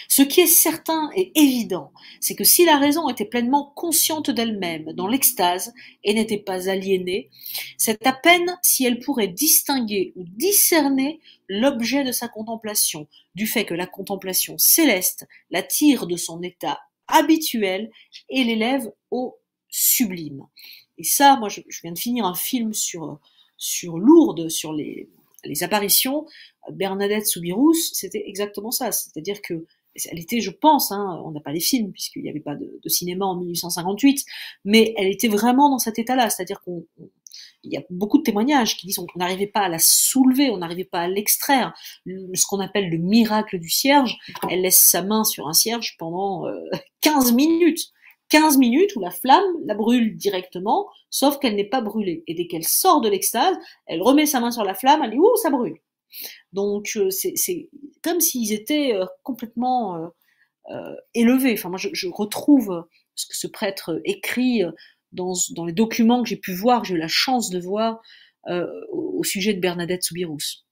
[SPEAKER 1] Ce qui est certain et évident, c'est que si la raison était pleinement consciente d'elle-même dans l'extase et n'était pas aliénée, c'est à peine si elle pourrait distinguer ou discerner l'objet de sa contemplation, du fait que la contemplation céleste la tire de son état habituel et l'élève au sublime. Et ça, moi je viens de finir un film sur Lourdes, sur les apparitions. Bernadette Soubirous, c'était exactement ça, c'est-à-dire que elle était, je pense, on n'a pas les films puisqu'il n'y avait pas de cinéma en 1858, mais elle était vraiment dans cet état-là, c'est-à-dire qu'on Il y a beaucoup de témoignages qui disent qu'on n'arrivait pas à la soulever, on n'arrivait pas à l'extraire. Ce qu'on appelle le miracle du cierge, elle laisse sa main sur un cierge pendant 15 minutes. 15 minutes où la flamme la brûle directement, sauf qu'elle n'est pas brûlée. Et dès qu'elle sort de l'extase, elle remet sa main sur la flamme, elle dit « Ouh, ça brûle !» Donc c'est comme s'ils étaient complètement élevés. Enfin, moi, je retrouve ce que ce prêtre écrit dans les documents que j'ai pu voir, que j'ai eu la chance de voir au sujet de Bernadette Soubirous.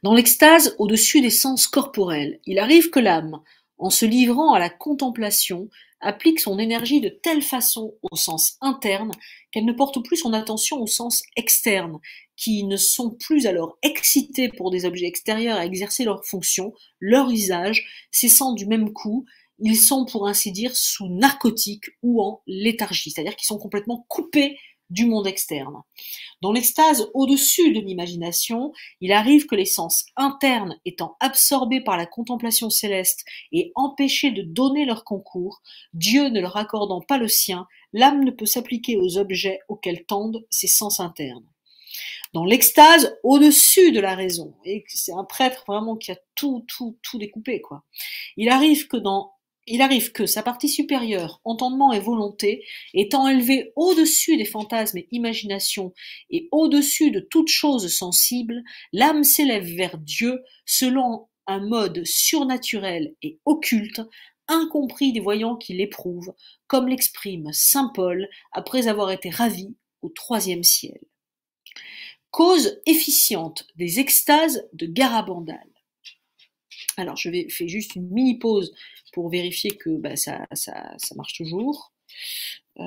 [SPEAKER 1] Dans l'extase, au-dessus des sens corporels, il arrive que l'âme, en se livrant à la contemplation, applique son énergie de telle façon au sens interne qu'elle ne porte plus son attention au sens externe, qui ne sont plus alors excités pour des objets extérieurs à exercer leur fonction, leur usage, cessant du même coup. Ils sont, pour ainsi dire, sous narcotique ou en léthargie, c'est-à-dire qu'ils sont complètement coupés du monde externe. Dans l'extase au-dessus de l'imagination, il arrive que les sens internes étant absorbés par la contemplation céleste et empêchés de donner leur concours, Dieu ne leur accordant pas le sien, l'âme ne peut s'appliquer aux objets auxquels tendent ses sens internes. Dans l'extase au-dessus de la raison, et c'est un prêtre vraiment qui a tout découpé, quoi. Il arrive que sa partie supérieure, entendement et volonté, étant élevée au-dessus des fantasmes et imaginations et au-dessus de toute chose sensible, l'âme s'élève vers Dieu selon un mode surnaturel et occulte, incompris des voyants qui l'éprouvent, comme l'exprime saint Paul après avoir été ravi au 3e ciel. Cause efficiente des extases de Garabandal. Alors, je fais juste une mini pause pour vérifier que ça marche toujours. Il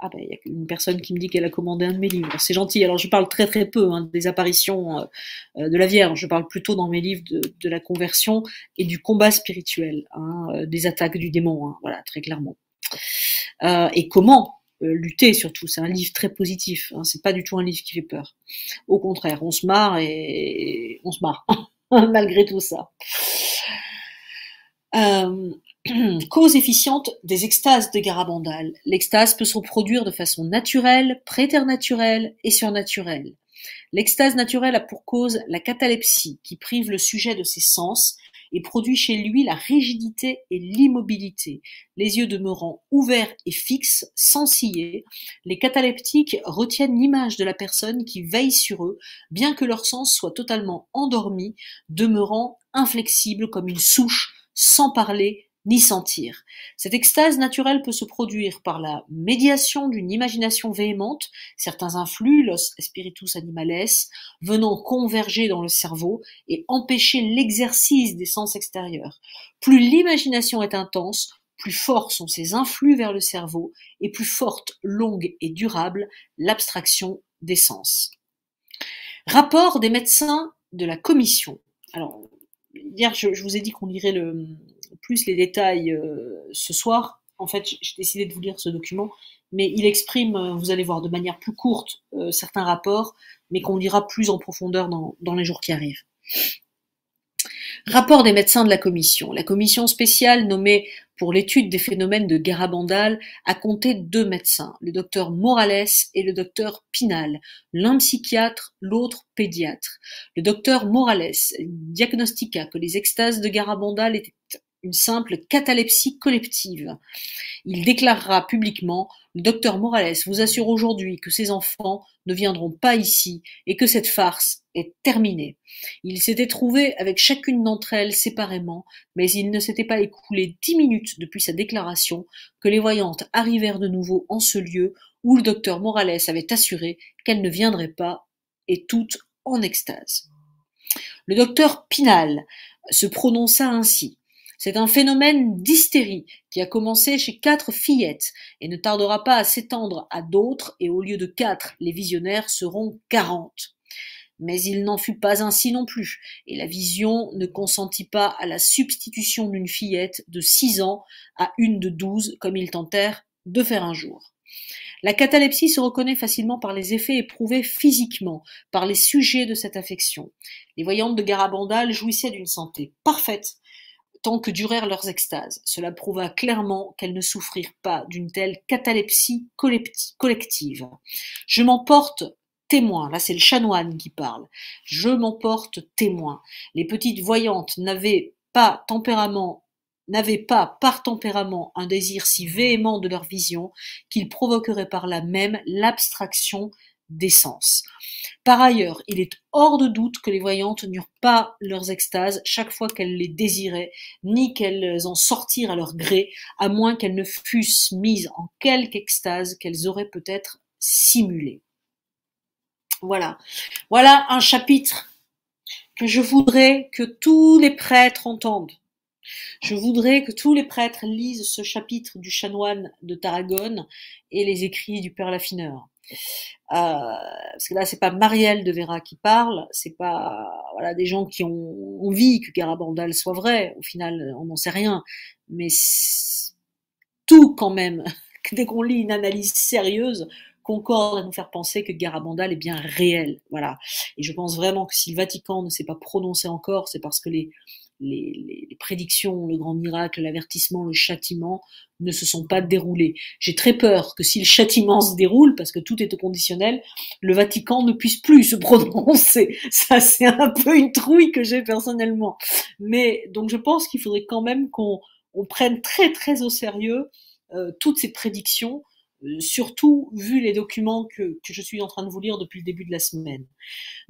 [SPEAKER 1] y a une personne qui me dit qu'elle a commandé un de mes livres. C'est gentil. Alors, je parle très peu des apparitions de la Vierge. Je parle plutôt dans mes livres de la conversion et du combat spirituel, des attaques du démon, voilà, très clairement. Et comment lutter surtout. C'est un livre très positif. C'est pas du tout un livre qui fait peur. Au contraire, on se marre et on se marre. Malgré tout ça. Cause efficiente des extases de Garabandal. L'extase peut se produire de façon naturelle, préternaturelle et surnaturelle. L'extase naturelle a pour cause la catalepsie, qui prive le sujet de ses sens et produit chez lui la rigidité et l'immobilité. Les yeux demeurant ouverts et fixes, sans ciller, les cataleptiques retiennent l'image de la personne qui veille sur eux, bien que leur sens soit totalement endormi, demeurant inflexible comme une souche, sans parler ni sentir. Cette extase naturelle peut se produire par la médiation d'une imagination véhémente, certains influx, los spiritus animales, venant converger dans le cerveau et empêcher l'exercice des sens extérieurs. Plus l'imagination est intense, plus forts sont ces influx vers le cerveau et plus forte, longue et durable l'abstraction des sens. Rapport des médecins de la commission. Alors, hier, je vous ai dit qu'on lirait plus les détails ce soir. En fait, j'ai décidé de vous lire ce document, mais il exprime, vous allez voir, de manière plus courte certains rapports, mais qu'on lira plus en profondeur dans les jours qui arrivent. Rapport des médecins de la commission. La commission spéciale nommée pour l'étude des phénomènes de Garabandal a compté 2 médecins, le docteur Morales et le docteur Pinal, l'un psychiatre, l'autre pédiatre. Le docteur Morales diagnostiqua que les extases de Garabandal étaient une simple catalepsie collective. Il déclarera publiquement « Le docteur Morales vous assure aujourd'hui que ces enfants ne viendront pas ici et que cette farce est terminée. » Il s'était trouvé avec chacune d'entre elles séparément, mais il ne s'était pas écoulé 10 minutes depuis sa déclaration que les voyantes arrivèrent de nouveau en ce lieu où le docteur Morales avait assuré qu'elles ne viendraient pas, et toutes en extase. Le docteur Pinal se prononça ainsi. C'est un phénomène d'hystérie qui a commencé chez 4 fillettes et ne tardera pas à s'étendre à d'autres, et au lieu de 4, les visionnaires seront 40. Mais il n'en fut pas ainsi non plus, et la vision ne consentit pas à la substitution d'une fillette de 6 ans à une de 12, comme ils tentèrent de faire un jour. La catalepsie se reconnaît facilement par les effets éprouvés physiquement par les sujets de cette affection. Les voyantes de Garabandal jouissaient d'une santé parfaite, tant que durèrent leurs extases. Cela prouva clairement qu'elles ne souffrirent pas d'une telle catalepsie collective. Je m'en porte témoin, là c'est le chanoine qui parle, je m'en porte témoin. Les petites voyantes n'avaient pas par tempérament un désir si véhément de leur vision qu'il provoquerait par là même l'abstraction des sens. Par ailleurs, il est hors de doute que les voyantes n'eurent pas leurs extases chaque fois qu'elles les désiraient, ni qu'elles en sortirent à leur gré, à moins qu'elles ne fussent mises en quelque extase qu'elles auraient peut-être simulée. Voilà. Voilà un chapitre que je voudrais que tous les prêtres entendent. Je voudrais que tous les prêtres lisent ce chapitre du chanoine de Tarragone et les écrits du Père Laffineur. Parce que là, c'est pas Marielle de Vera qui parle, c'est pas voilà des gens qui ont envie que Garabandal soit vrai. Au final, on n'en sait rien, mais tout quand même, dès qu'on lit une analyse sérieuse, concorde à nous faire penser que Garabandal est bien réel. Voilà. Et je pense vraiment que si le Vatican ne s'est pas prononcé encore, c'est parce que les prédictions, le grand miracle, l'avertissement, le châtiment ne se sont pas déroulés. J'ai très peur que si le châtiment se déroule, parce que tout est au conditionnel, le Vatican ne puisse plus se prononcer. Ça, c'est un peu une trouille que j'ai personnellement. Mais donc je pense qu'il faudrait quand même qu'on prenne très très au sérieux toutes ces prédictions, surtout vu les documents que je suis en train de vous lire depuis le début de la semaine.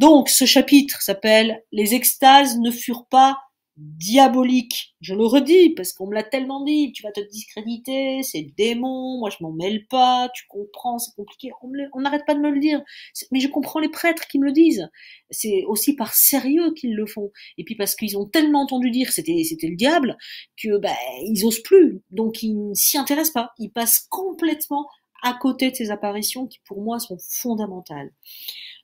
[SPEAKER 1] Donc ce chapitre s'appelle « Les extases ne furent pas diabolique. » Je le redis parce qu'on me l'a tellement dit. Tu vas te discréditer, c'est le démon, moi je m'en mêle pas, tu comprends, c'est compliqué. On n'arrête pas de me le dire. Mais je comprends les prêtres qui me le disent. C'est aussi par sérieux qu'ils le font. Et puis parce qu'ils ont tellement entendu dire que c'était le diable que ils osent plus. Donc ils ne s'y intéressent pas. Ils passent complètement à côté de ces apparitions qui pour moi sont fondamentales.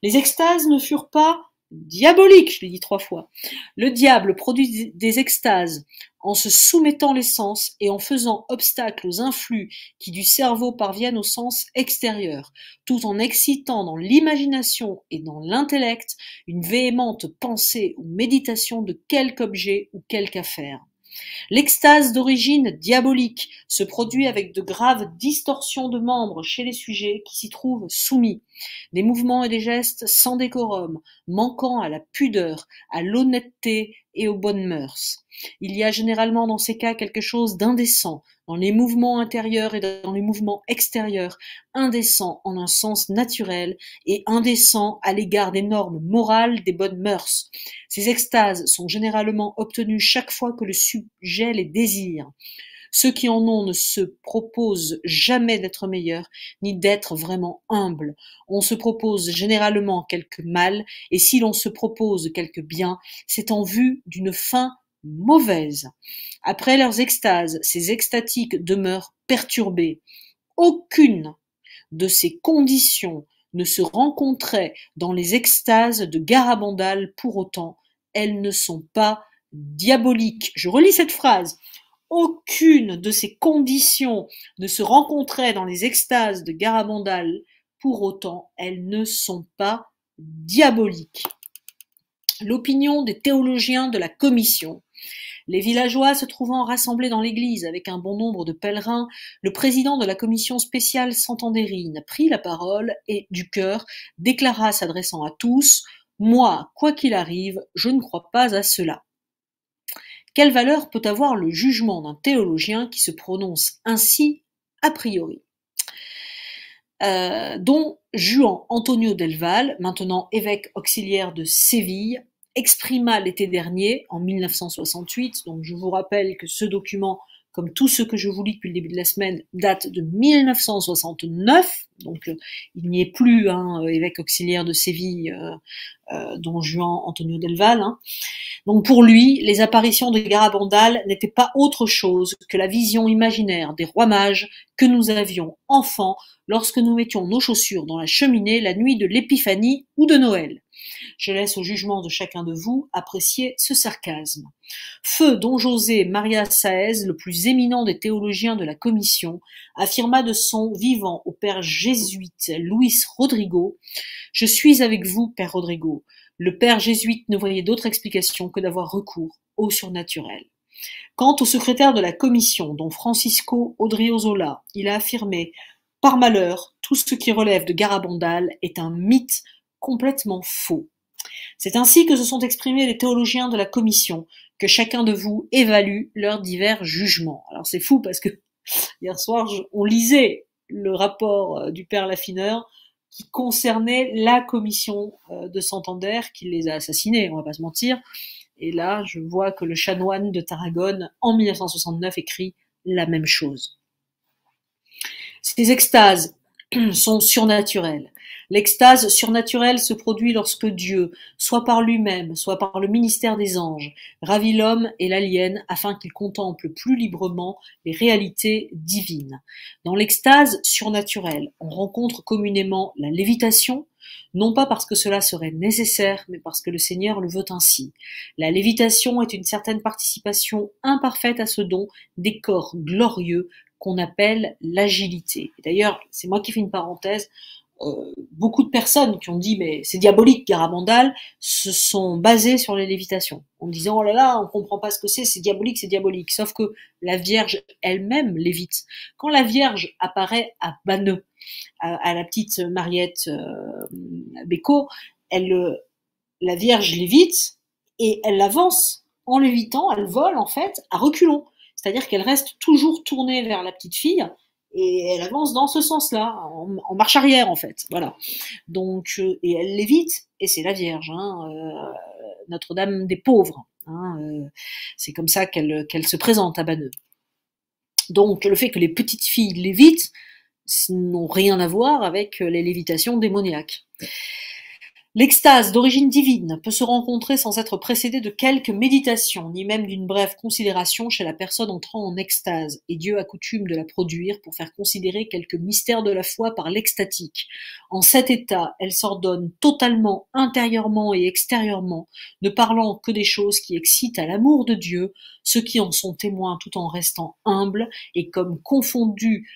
[SPEAKER 1] Les extases ne furent pas diabolique, je l'ai dit 3 fois. Le diable produit des extases en se soumettant les sens et en faisant obstacle aux influx qui du cerveau parviennent aux sens extérieurs, tout en excitant dans l'imagination et dans l'intellect une véhémente pensée ou méditation de quelque objet ou quelque affaire. L'extase d'origine diabolique se produit avec de graves distorsions de membres chez les sujets qui s'y trouvent soumis, des mouvements et des gestes sans décorum, manquant à la pudeur, à l'honnêteté et aux bonnes mœurs. Il y a généralement dans ces cas quelque chose d'indécent dans les mouvements intérieurs et dans les mouvements extérieurs, indécent en un sens naturel et indécent à l'égard des normes morales des bonnes mœurs. Ces extases sont généralement obtenues chaque fois que le sujet les désire. Ceux qui en ont ne se proposent jamais d'être meilleurs, ni d'être vraiment humbles. On se propose généralement quelque mal, et si l'on se propose quelque bien, c'est en vue d'une fin mauvaise. Après leurs extases, ces extatiques demeurent perturbés. Aucune de ces conditions ne se rencontrait dans les extases de Garabandal pour autant. Elles ne sont pas diaboliques. Je relis cette phrase. Aucune de ces conditions ne se rencontrait dans les extases de Garabandal, pour autant elles ne sont pas diaboliques. L'opinion des théologiens de la commission. Les villageois se trouvant rassemblés dans l'église avec un bon nombre de pèlerins, le président de la commission spéciale Santandérine prit la parole et, du cœur, déclara s'adressant à tous « Moi, quoi qu'il arrive, je ne crois pas à cela. » Quelle valeur peut avoir le jugement d'un théologien qui se prononce ainsi a priori? Dont Juan Antonio del Val, maintenant évêque auxiliaire de Séville, exprima l'été dernier, en 1968, donc je vous rappelle que ce document, comme tous ceux que je vous lis depuis le début de la semaine, date de 1969, donc il n'y est plus évêque auxiliaire de Séville, dont Juan Antonio del Val. Donc pour lui, les apparitions de Garabandal n'étaient pas autre chose que la vision imaginaire des rois mages que nous avions enfants lorsque nous mettions nos chaussures dans la cheminée la nuit de l'Épiphanie ou de Noël. Je laisse au jugement de chacun de vous apprécier ce sarcasme. Feu Don José Maria Sáez, le plus éminent des théologiens de la commission, affirma de son vivant au père jésuite Luis Rodrigo « Je suis avec vous, père Rodrigo. Le père jésuite ne voyait d'autre explication que d'avoir recours au surnaturel. » Quant au secrétaire de la commission, don Francisco Odriozola, il a affirmé: par malheur, tout ce qui relève de Garabandal est un mythe complètement faux. C'est ainsi que se sont exprimés les théologiens de la commission, que chacun de vous évalue leurs divers jugements. Alors c'est fou parce que hier soir, on lisait le rapport du père Laffineur qui concernait la commission de Santander qui les a assassinés, on va pas se mentir. Et là, je vois que le chanoine de Tarragone, en 1969, écrit la même chose. Ces extases sont surnaturelles. L'extase surnaturelle se produit lorsque Dieu, soit par lui-même, soit par le ministère des anges, ravit l'homme et l'aliène afin qu'il contemple plus librement les réalités divines. Dans l'extase surnaturelle, on rencontre communément la lévitation, non pas parce que cela serait nécessaire, mais parce que le Seigneur le veut ainsi. La lévitation est une certaine participation imparfaite à ce don des corps glorieux qu'on appelle l'agilité. D'ailleurs, c'est moi qui fais une parenthèse, beaucoup de personnes qui ont dit mais c'est diabolique Garabandal se sont basées sur les lévitations en disant oh là là on comprend pas ce que c'est diabolique, sauf que la Vierge elle-même lévite. Quand la Vierge apparaît à Banneux à la petite Mariette Bécaud, la Vierge lévite et elle avance en lévitant, elle vole en fait à reculons, c'est-à-dire qu'elle reste toujours tournée vers la petite fille et elle avance dans ce sens-là, en marche arrière en fait, voilà. Donc et elle lévite et c'est la Vierge, Notre-Dame des pauvres, c'est comme ça qu'elle se présente à Banneux. Donc le fait que les petites filles lévitent n'ont rien à voir avec les lévitations démoniaques. L'extase d'origine divine peut se rencontrer sans être précédée de quelques méditations, ni même d'une brève considération chez la personne entrant en extase, et Dieu a coutume de la produire pour faire considérer quelques mystères de la foi par l'extatique. En cet état, elle s'ordonne totalement, intérieurement et extérieurement, ne parlant que des choses qui excitent à l'amour de Dieu, ceux qui en sont témoins tout en restant humbles et comme confondus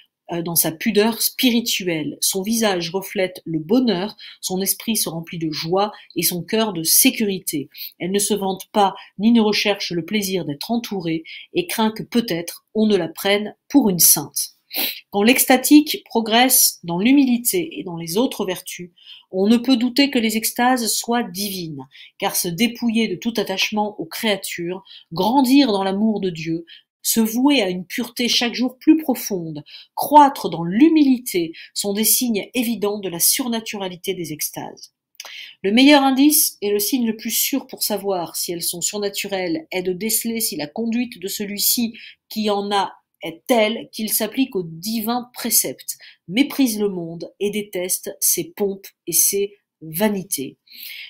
[SPEAKER 1] dans sa pudeur spirituelle. Son visage reflète le bonheur, son esprit se remplit de joie et son cœur de sécurité. Elle ne se vante pas ni ne recherche le plaisir d'être entourée et craint que peut-être on ne la prenne pour une sainte. Quand l'extatique progresse dans l'humilité et dans les autres vertus, on ne peut douter que les extases soient divines, car se dépouiller de tout attachement aux créatures, grandir dans l'amour de Dieu, se vouer à une pureté chaque jour plus profonde, croître dans l'humilité sont des signes évidents de la surnaturalité des extases. Le meilleur indice et le signe le plus sûr pour savoir si elles sont surnaturelles est de déceler si la conduite de celui-ci qui en a est telle qu'il s'applique aux divins préceptes, méprise le monde et déteste ses pompes et ses vanités.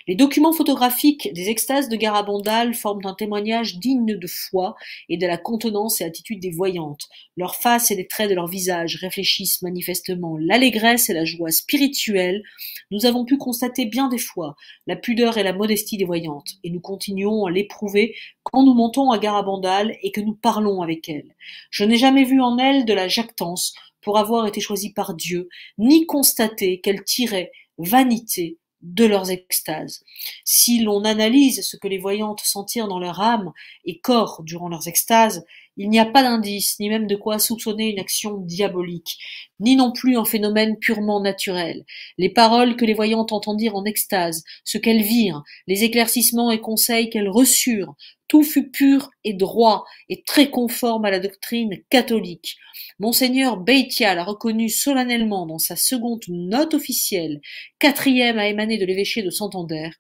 [SPEAKER 1] Les documents photographiques des extases de Garabandal forment un témoignage digne de foi et de la contenance et attitude des voyantes. Leurs faces et les traits de leur visage réfléchissent manifestement l'allégresse et la joie spirituelle. Nous avons pu constater bien des fois la pudeur et la modestie des voyantes, et nous continuons à l'éprouver quand nous montons à Garabandal et que nous parlons avec elles. Je n'ai jamais vu en elles de la jactance pour avoir été choisie par Dieu, ni constaté qu'elles tiraient vanité de leurs extases. Si l'on analyse ce que les voyantes sentirent dans leur âme et corps durant leurs extases, il n'y a pas d'indice, ni même de quoi soupçonner une action diabolique, ni non plus un phénomène purement naturel. Les paroles que les voyantes entendirent en extase, ce qu'elles virent, les éclaircissements et conseils qu'elles reçurent, tout fut pur et droit et très conforme à la doctrine catholique. Monseigneur Beitia l'a reconnu solennellement dans sa seconde note officielle, 4e à émaner de l'évêché de Santander.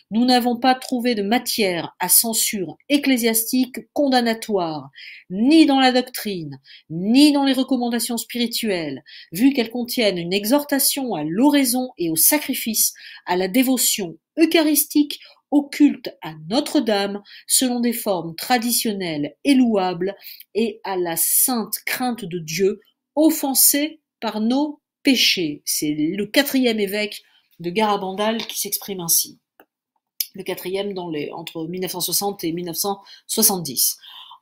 [SPEAKER 1] Nous n'avons pas trouvé de matière à censure ecclésiastique condamnatoire, ni dans la doctrine, ni dans les recommandations spirituelles, vu qu'elles contiennent une exhortation à l'oraison et au sacrifice, à la dévotion eucharistique, au culte à Notre-Dame, selon des formes traditionnelles et louables, et à la sainte crainte de Dieu, offensée par nos péchés. C'est le 4e évêque de Garabandal qui s'exprime ainsi. Le 4e entre 1960 et 1970.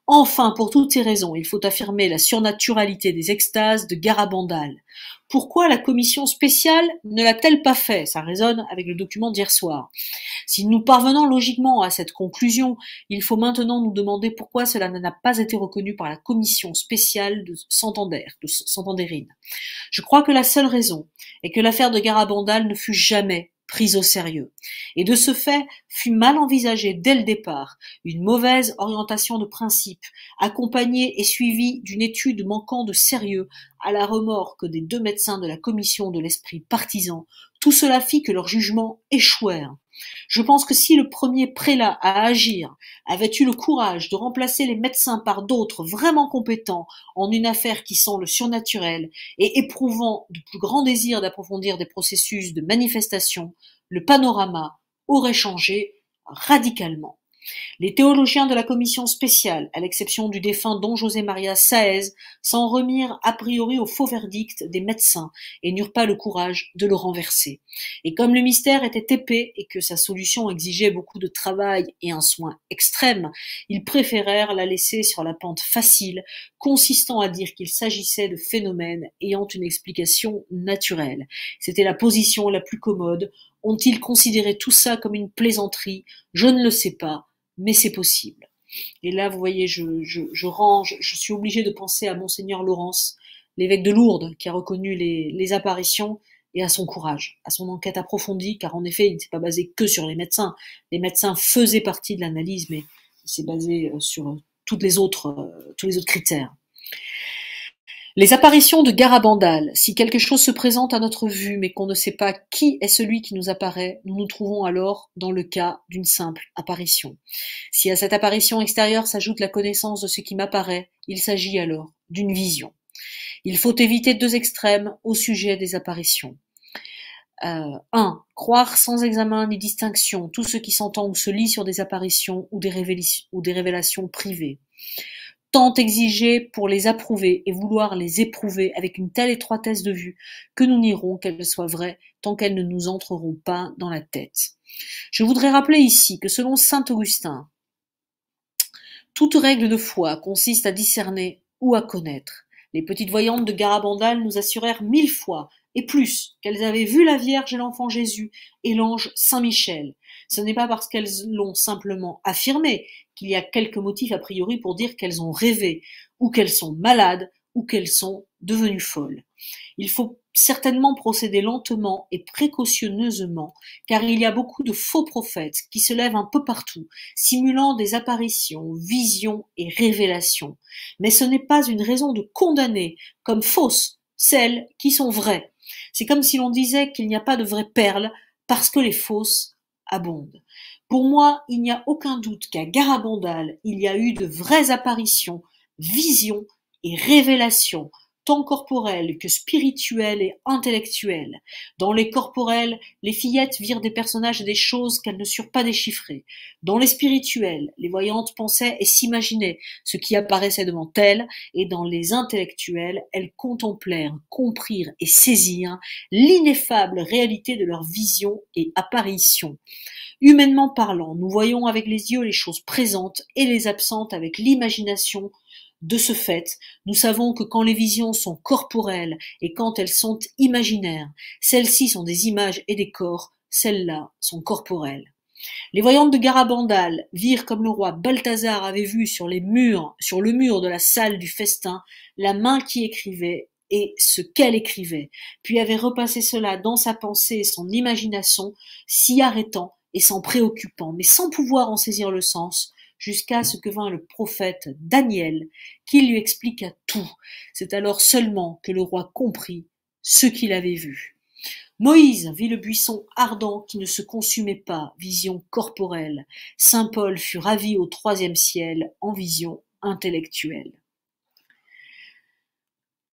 [SPEAKER 1] Enfin, pour toutes ces raisons, il faut affirmer la surnaturalité des extases de Garabandal. Pourquoi la commission spéciale ne l'a-t-elle pas fait? Ça résonne avec le document d'hier soir. Si nous parvenons logiquement à cette conclusion, il faut maintenant nous demander pourquoi cela n'a pas été reconnu par la commission spéciale de Santandérine. Je crois que la seule raison est que l'affaire de Garabandal ne fut jamais prise au sérieux. Et de ce fait, fut mal envisagée dès le départ une mauvaise orientation de principe, accompagnée et suivie d'une étude manquant de sérieux à la remorque des 2 médecins de la commission de l'esprit partisan. Tout cela fit que leurs jugements échouèrent. Je pense que si le premier prélat à agir avait eu le courage de remplacer les médecins par d'autres vraiment compétents en une affaire qui sent le surnaturel et éprouvant de plus grands désirs d'approfondir des processus de manifestation, le panorama aurait changé radicalement. Les théologiens de la commission spéciale, à l'exception du défunt don José Maria Sáez, s'en remirent a priori au faux verdict des médecins et n'eurent pas le courage de le renverser. Et comme le mystère était épais et que sa solution exigeait beaucoup de travail et un soin extrême, ils préférèrent la laisser sur la pente facile, consistant à dire qu'il s'agissait de phénomènes ayant une explication naturelle. C'était la position la plus commode. Ont-ils considéré tout ça comme une plaisanterie? Je ne le sais pas, mais c'est possible. Et là, vous voyez, je range, je suis obligée de penser à Monseigneur Laurence, l'évêque de Lourdes, qui a reconnu les apparitions, et à son courage, à son enquête approfondie, car en effet, il ne s'est pas basé que sur les médecins. Les médecins faisaient partie de l'analyse, mais il s'est basé sur tous les autres critères. Les apparitions de Garabandal. Si quelque chose se présente à notre vue, mais qu'on ne sait pas qui est celui qui nous apparaît, nous nous trouvons alors dans le cas d'une simple apparition. Si à cette apparition extérieure s'ajoute la connaissance de ce qui m'apparaît, il s'agit alors d'une vision. Il faut éviter 2 extrêmes au sujet des apparitions. 1. Croire sans examen ni distinction tout ce qui s'entend ou se lit sur des apparitions ou des révélations privées. Tant exiger pour les approuver et vouloir les éprouver avec une telle étroitesse de vue que nous nierons qu'elles soient vraies tant qu'elles ne nous entreront pas dans la tête. Je voudrais rappeler ici que selon saint Augustin, toute règle de foi consiste à discerner ou à connaître. Les petites voyantes de Garabandal nous assurèrent 1000 fois et plus qu'elles avaient vu la Vierge et l'enfant Jésus et l'ange Saint-Michel. Ce n'est pas parce qu'elles l'ont simplement affirmé qu'il y a quelques motifs a priori pour dire qu'elles ont rêvé, ou qu'elles sont malades, ou qu'elles sont devenues folles. Il faut certainement procéder lentement et précautionneusement, car il y a beaucoup de faux prophètes qui se lèvent un peu partout, simulant des apparitions, visions et révélations. Mais ce n'est pas une raison de condamner comme fausses celles qui sont vraies. C'est comme si l'on disait qu'il n'y a pas de vraies perles parce que les fausses abondent. Pour moi, il n'y a aucun doute qu'à Garabandal, il y a eu de vraies apparitions, visions et révélations, tant corporelles que spirituelles et intellectuelles. Dans les corporelles, les fillettes virent des personnages et des choses qu'elles ne surent pas déchiffrer. Dans les spirituelles, les voyantes pensaient et s'imaginaient ce qui apparaissait devant elles, et dans les intellectuelles, elles contemplèrent, comprirent et saisirent l'ineffable réalité de leurs visions et apparitions. Humainement parlant, nous voyons avec les yeux les choses présentes et les absentes avec l'imagination. De ce fait, nous savons que quand les visions sont corporelles et quand elles sont imaginaires, celles-ci sont des images et des corps, celles-là sont corporelles. Les voyantes de Garabandal virent comme le roi Balthazar avait vu sur le mur de la salle du festin, la main qui écrivait et ce qu'elle écrivait, puis avait repassé cela dans sa pensée et son imagination, s'y arrêtant et s'en préoccupant, mais sans pouvoir en saisir le sens, jusqu'à ce que vint le prophète Daniel, qui lui expliqua tout. C'est alors seulement que le roi comprit ce qu'il avait vu. Moïse vit le buisson ardent qui ne se consumait pas, vision corporelle. Saint Paul fut ravi au 3e ciel en vision intellectuelle.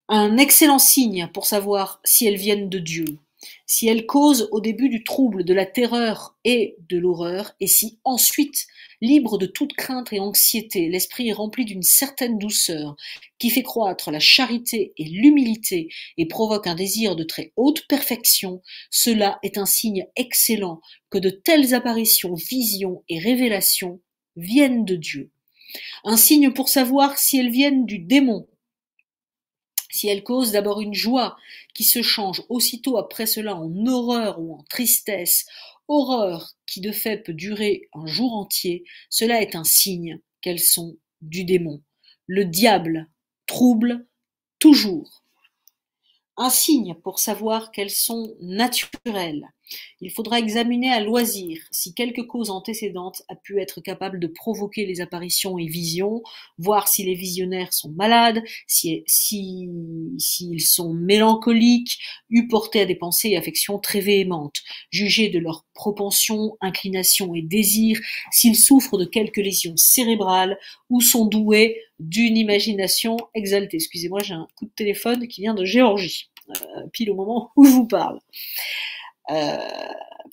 [SPEAKER 1] Un excellent signe pour savoir si elles viennent de Dieu. Si elles causent au début du trouble, de la terreur et de l'horreur, et si ensuite, libre de toute crainte et anxiété, l'esprit est rempli d'une certaine douceur, qui fait croître la charité et l'humilité, et provoque un désir de très haute perfection, cela est un signe excellent que de telles apparitions, visions et révélations viennent de Dieu. Un signe pour savoir si elles viennent du démon. Si elles causent d'abord une joie qui se change aussitôt après cela en horreur ou en tristesse, horreur qui de fait peut durer un jour entier, cela est un signe qu'elles sont du démon. Le diable trouble toujours. Un signe pour savoir qu'elles sont naturelles. Il faudra examiner à loisir si quelque cause antécédente a pu être capable de provoquer les apparitions et visions, voir si les visionnaires sont malades, s'ils sont mélancoliques, eu porté à des pensées et affections très véhémentes, juger de leurs propensions, inclinations et désirs, s'ils souffrent de quelques lésions cérébrales ou sont doués d'une imagination exaltée. Excusez-moi, j'ai un coup de téléphone qui vient de Géorgie, pile au moment où je vous parle.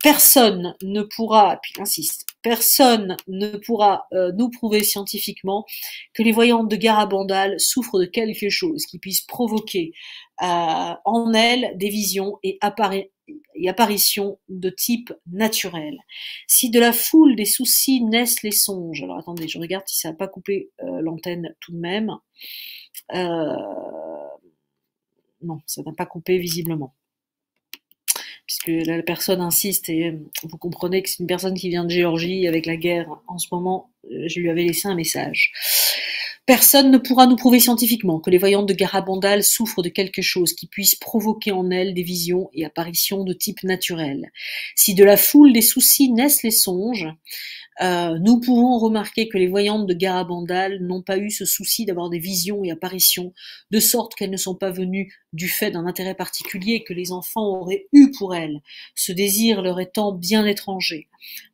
[SPEAKER 1] Personne ne pourra, puis insiste, personne ne pourra nous prouver scientifiquement que les voyantes de Garabandal souffrent de quelque chose qui puisse provoquer en elles des visions et apparitions de type naturel. Si de la foule des soucis naissent les songes, alors attendez, je regarde si ça n'a pas coupé l'antenne tout de même. Non, ça n'a pas coupé visiblement. Puisque la personne insiste et vous comprenez que c'est une personne qui vient de Géorgie avec la guerre en ce moment, je lui avais laissé un message. Personne ne pourra nous prouver scientifiquement que les voyantes de Garabandal souffrent de quelque chose qui puisse provoquer en elles des visions et apparitions de type naturel. Si de la foule des soucis naissent les songes, nous pouvons remarquer que les voyantes de Garabandal n'ont pas eu ce souci d'avoir des visions et apparitions, de sorte qu'elles ne sont pas venues du fait d'un intérêt particulier que les enfants auraient eu pour elles, ce désir leur étant bien étranger.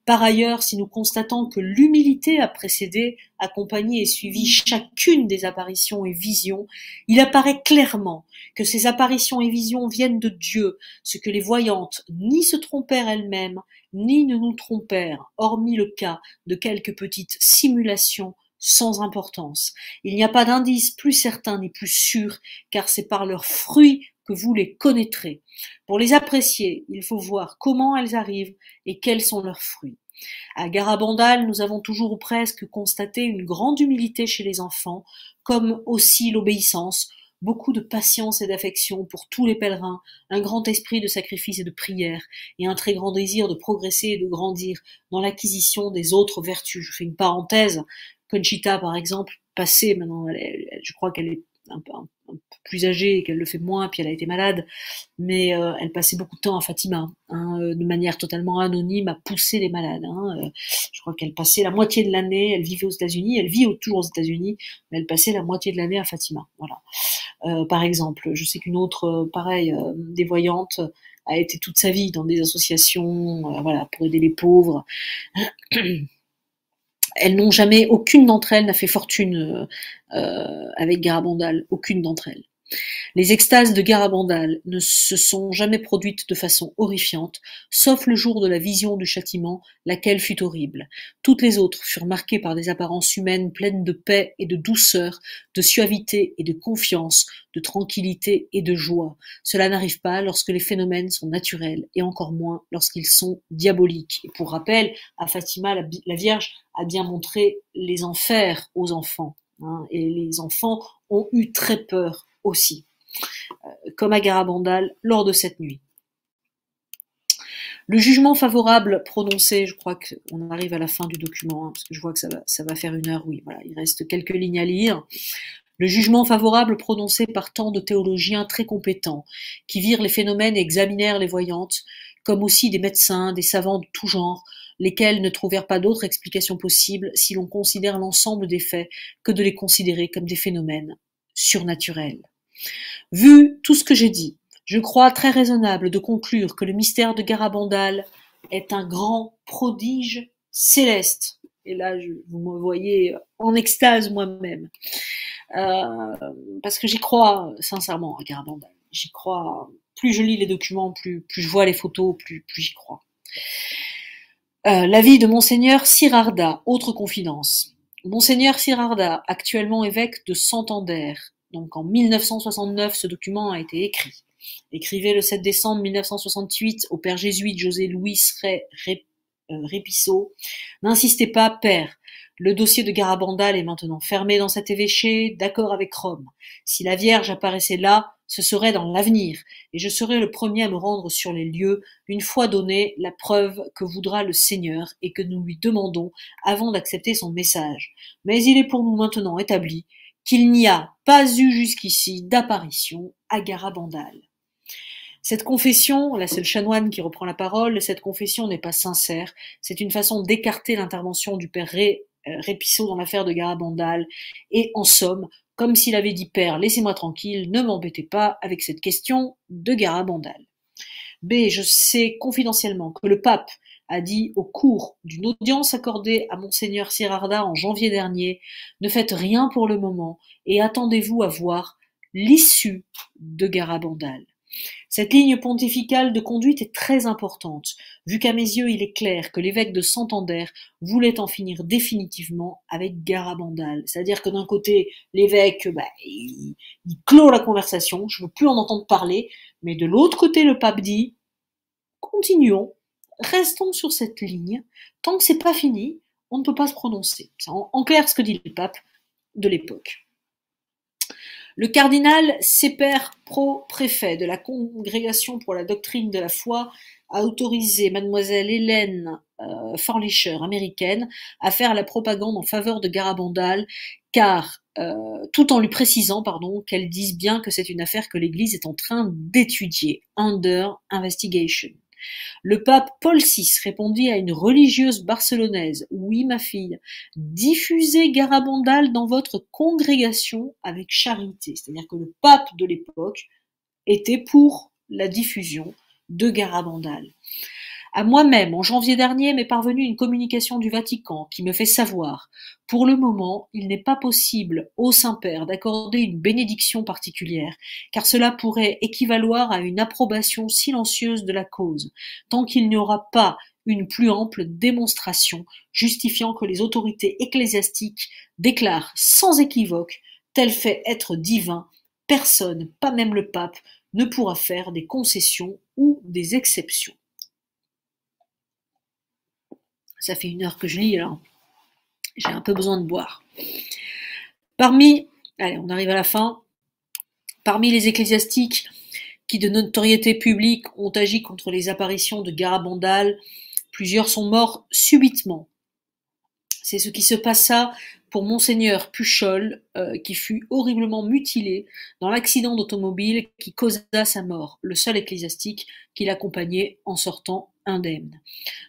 [SPEAKER 1] Par ailleurs, si nous constatons que l'humilité a précédé, accompagné et suivi chacune des apparitions et visions, il apparaît clairement que ces apparitions et visions viennent de Dieu, ce que les voyantes ni se trompèrent elles-mêmes, ni ne nous trompèrent, hormis le cas de quelques petites simulations sans importance. Il n'y a pas d'indice plus certain ni plus sûr, car c'est par leurs fruits que vous les connaîtrez. Pour les apprécier, il faut voir comment elles arrivent et quels sont leurs fruits. À Garabandal, nous avons toujours ou presque constaté une grande humilité chez les enfants, comme aussi l'obéissance, beaucoup de patience et d'affection pour tous les pèlerins, un grand esprit de sacrifice et de prière, et un très grand désir de progresser et de grandir dans l'acquisition des autres vertus. Je fais une parenthèse. Conchita, par exemple, passée, maintenant, je crois qu'elle est un peu plus âgée et qu'elle le fait moins, puis elle a été malade, mais elle passait beaucoup de temps à Fatima, de manière totalement anonyme, à pousser les malades. Je crois qu'elle passait la moitié de l'année, elle vivait aux États-Unis, elle vit toujours aux États-Unis, mais elle passait la moitié de l'année à Fatima. Voilà. Par exemple, je sais qu'une autre, pareil, des voyantes, a été toute sa vie dans des associations, voilà, pour aider les pauvres. Elles n'ont jamais, aucune d'entre elles n'a fait fortune avec Garabandal, aucune d'entre elles. Les extases de Garabandal ne se sont jamais produites de façon horrifiante, sauf le jour de la vision du châtiment, laquelle fut horrible. Toutes les autres furent marquées par des apparences humaines pleines de paix et de douceur, de suavité et de confiance, de tranquillité et de joie. Cela n'arrive pas lorsque les phénomènes sont naturels, et encore moins lorsqu'ils sont diaboliques. Et pour rappel, à Fatima, la Vierge a bien montré les enfers aux enfants, et les enfants ont eu très peur aussi, comme à Garabandal lors de cette nuit. Le jugement favorable prononcé, je crois qu'on arrive à la fin du document, parce que je vois que ça va faire 1 heure, oui, voilà, il reste quelques lignes à lire. Le jugement favorable prononcé par tant de théologiens très compétents, qui virent les phénomènes et examinèrent les voyantes, comme aussi des médecins, des savants de tout genre, lesquels ne trouvèrent pas d'autre explication possible, si l'on considère l'ensemble des faits, que de les considérer comme des phénomènes surnaturels. Vu tout ce que j'ai dit, je crois très raisonnable de conclure que le mystère de Garabandal est un grand prodige céleste. Et là, vous me voyez en extase moi-même. Parce que j'y crois sincèrement à Garabandal. J'y crois. Plus je lis les documents, plus je vois les photos, plus j'y crois. L'avis de Monseigneur Sirarda, autre confidence. Monseigneur Sirarda, actuellement évêque de Santander. Donc en 1969, ce document a été écrit. Écrivez le 7 décembre 1968 au père jésuite José Luis Repisso. N'insistez pas, père. Le dossier de Garabandal est maintenant fermé dans cet évêché, d'accord avec Rome. Si la Vierge apparaissait là, ce serait dans l'avenir, et je serais le premier à me rendre sur les lieux, une fois donnée la preuve que voudra le Seigneur et que nous lui demandons avant d'accepter son message. Mais il est pour nous maintenant établi qu'il n'y a pas eu jusqu'ici d'apparition à Garabandal. Cette confession, là c'est le chanoine qui reprend la parole, cette confession n'est pas sincère, c'est une façon d'écarter l'intervention du père Répissot dans l'affaire de Garabandal, et en somme, comme s'il avait dit père, laissez-moi tranquille, ne m'embêtez pas avec cette question de Garabandal. B. Je sais confidentiellement que le pape a dit au cours d'une audience accordée à Monseigneur Sirarda en janvier dernier, ne faites rien pour le moment et attendez-vous à voir l'issue de Garabandal. Cette ligne pontificale de conduite est très importante, vu qu'à mes yeux il est clair que l'évêque de Santander voulait en finir définitivement avec Garabandal. C'est-à-dire que d'un côté, l'évêque, il clôt la conversation, je ne veux plus en entendre parler, mais de l'autre côté, le pape dit « Continuons, restons sur cette ligne, tant que c'est pas fini, on ne peut pas se prononcer ». C'est en clair ce que dit le pape de l'époque. Le cardinal Sepper Pro, préfet de la Congrégation pour la doctrine de la foi, a autorisé mademoiselle Hélène Forlicher, américaine, à faire la propagande en faveur de Garabandal, car tout en lui précisant, qu'elle dise bien que c'est une affaire que l'Église est en train d'étudier, under investigation. Le pape Paul VI répondit à une religieuse barcelonaise: « Oui, ma fille, diffusez Garabandal dans votre congrégation avec charité. » C'est-à-dire que le pape de l'époque était pour la diffusion de Garabandal. À moi-même, en janvier dernier, m'est parvenue une communication du Vatican qui me fait savoir: pour le moment, il n'est pas possible au Saint-Père d'accorder une bénédiction particulière, car cela pourrait équivaloir à une approbation silencieuse de la cause, tant qu'il n'y aura pas une plus ample démonstration justifiant que les autorités ecclésiastiques déclarent sans équivoque tel fait être divin. Personne, pas même le pape, ne pourra faire des concessions ou des exceptions. Ça fait 1 heure que je lis, alors j'ai un peu besoin de boire. Allez, on arrive à la fin. Parmi les ecclésiastiques qui, de notoriété publique, ont agi contre les apparitions de Garabandal, plusieurs sont morts subitement. C'est ce qui se passa pour Monseigneur Puchol, qui fut horriblement mutilé dans l'accident d'automobile qui causa sa mort, le seul ecclésiastique qui l'accompagnait en sortant indemne.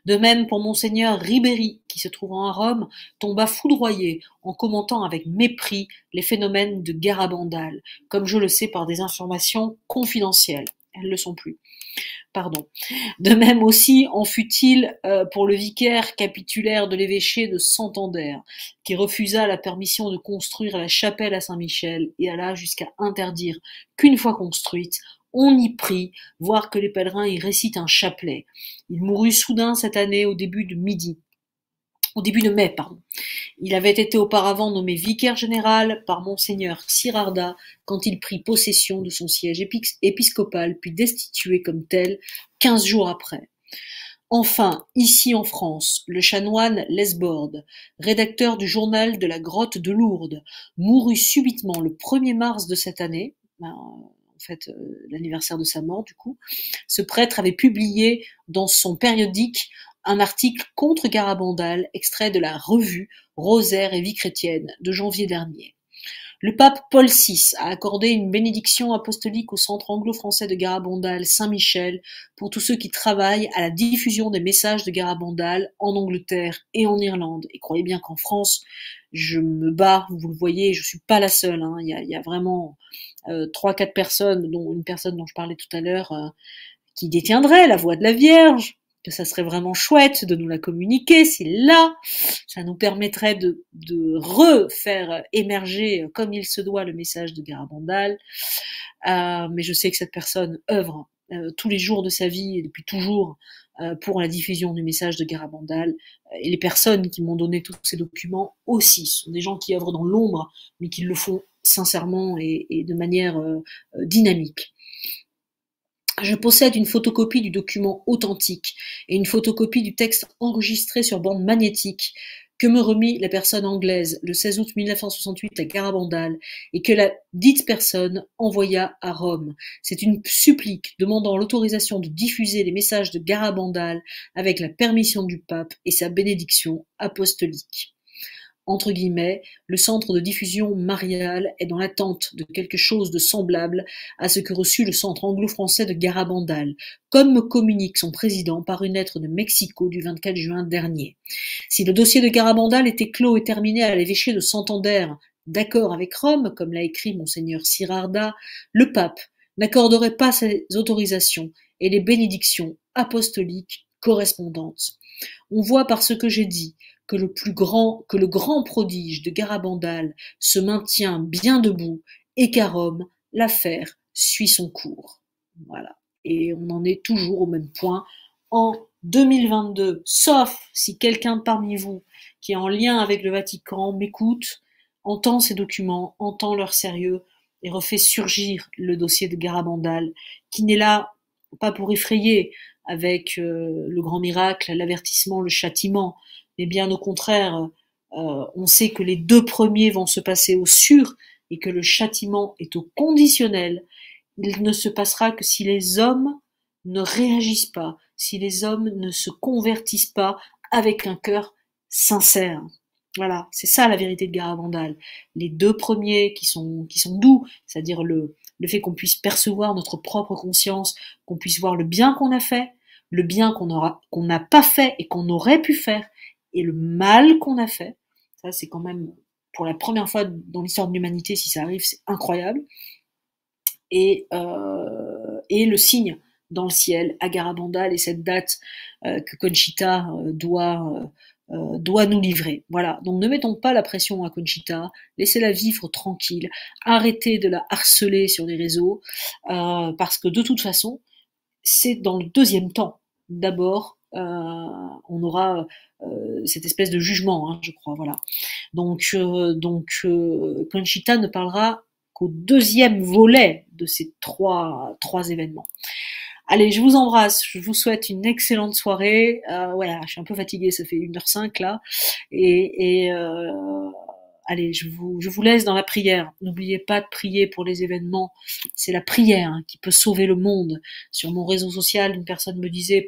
[SPEAKER 1] De même pour Monseigneur Ribéry, qui se trouvant à Rome, tomba foudroyé en commentant avec mépris les phénomènes de Garabandal, comme je le sais par des informations confidentielles. Elles ne le sont plus. De même aussi en fut-il pour le vicaire capitulaire de l'évêché de Santander, qui refusa la permission de construire la chapelle à Saint-Michel et alla jusqu'à interdire qu'une fois construite, on y prie, voire que les pèlerins y récitent un chapelet. Il mourut soudain cette année au début de mai. Il avait été auparavant nommé vicaire général par Monseigneur Sirarda quand il prit possession de son siège épiscopal, puis destitué comme tel 15 jours après. Enfin, ici en France, le chanoine Lesborde, rédacteur du journal de la grotte de Lourdes, mourut subitement le 1er mars de cette année, l'anniversaire de sa mort du coup. Ce prêtre avait publié dans son périodique un article contre Garabandal, extrait de la revue Rosaire et vie chrétienne de janvier dernier. Le pape Paul VI a accordé une bénédiction apostolique au centre anglo-français de Garabandal, Saint-Michel, pour tous ceux qui travaillent à la diffusion des messages de Garabandal en Angleterre et en Irlande. Et croyez bien qu'en France, je me bats, vous le voyez, je suis pas la seule. Il y a vraiment 3-4 personnes, dont une personne dont je parlais tout à l'heure, qui détiendrait la voix de la Vierge, que ça serait vraiment chouette de nous la communiquer, si là, ça nous permettrait de refaire émerger comme il se doit le message de Garabandal. Mais je sais que cette personne œuvre tous les jours de sa vie et depuis toujours pour la diffusion du message de Garabandal. Et les personnes qui m'ont donné tous ces documents aussi sont des gens qui œuvrent dans l'ombre, mais qui le font sincèrement et de manière dynamique. Je possède une photocopie du document authentique et une photocopie du texte enregistré sur bande magnétique que me remit la personne anglaise le 16 août 1968 à Garabandal et que la dite personne envoya à Rome. C'est une supplique demandant l'autorisation de diffuser les messages de Garabandal avec la permission du pape et sa bénédiction apostolique. Entre guillemets, le centre de diffusion mariale est dans l'attente de quelque chose de semblable à ce que reçut le centre anglo-français de Garabandal, comme me communique son président par une lettre de Mexico du 24 juin dernier. Si le dossier de Garabandal était clos et terminé à l'évêché de Santander, d'accord avec Rome, comme l'a écrit monseigneur Sirarda, le pape n'accorderait pas ses autorisations et les bénédictions apostoliques correspondantes. On voit par ce que j'ai dit que le grand prodige de Garabandal se maintient bien debout et qu'à Rome, l'affaire suit son cours. Voilà. Et on en est toujours au même point en 2022, sauf si quelqu'un parmi vous qui est en lien avec le Vatican m'écoute, entend ces documents, entend leur sérieux et refait surgir le dossier de Garabandal, qui n'est là pas pour effrayer avec le grand miracle, l'avertissement, le châtiment, mais bien au contraire, on sait que les 2 premiers vont se passer au sûr et que le châtiment est au conditionnel. Il ne se passera que si les hommes ne réagissent pas, si les hommes ne se convertissent pas avec un cœur sincère. Voilà, c'est ça la vérité de Garabandal. Les 2 premiers qui sont doux, c'est-à-dire le fait qu'on puisse percevoir notre propre conscience, qu'on puisse voir le bien qu'on a fait, le bien qu'on n'a pas fait et qu'on aurait pu faire, et le mal qu'on a fait. Ça, c'est quand même, pour la première fois dans l'histoire de l'humanité, si ça arrive, c'est incroyable. Et le signe dans le ciel à Garabandal et cette date que Conchita doit nous livrer. Voilà. Donc ne mettons pas la pression à Conchita, laissez-la vivre tranquille, arrêtez de la harceler sur les réseaux, parce que de toute façon, c'est dans le 2e temps. D'abord, on aura cette espèce de jugement, hein, je crois, voilà. Donc Conchita ne parlera qu'au 2e volet de ces trois événements. Allez, je vous embrasse, je vous souhaite une excellente soirée. Voilà, je suis un peu fatiguée, ça fait 1h05 là, et allez, je vous laisse dans la prière. N'oubliez pas de prier pour les événements. C'est la prière hein, qui peut sauver le monde. Sur mon réseau social, une personne me disait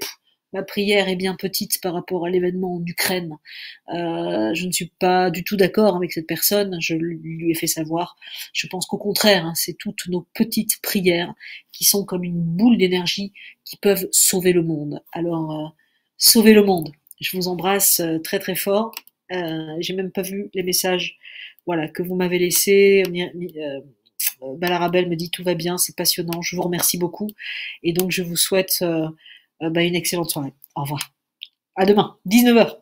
[SPEAKER 1] ma prière est bien petite par rapport à l'événement en Ukraine. Je ne suis pas du tout d'accord avec cette personne. Je lui ai fait savoir. Je pense qu'au contraire, hein, c'est toutes nos petites prières qui sont comme une boule d'énergie qui peuvent sauver le monde. Alors, sauvez le monde. Je vous embrasse très très fort. J'ai même pas vu les messages voilà, que vous m'avez laissés. Balarabel me dit tout va bien, c'est passionnant, je vous remercie beaucoup. Et donc je vous souhaite une excellente soirée. Au revoir. À demain, 19h.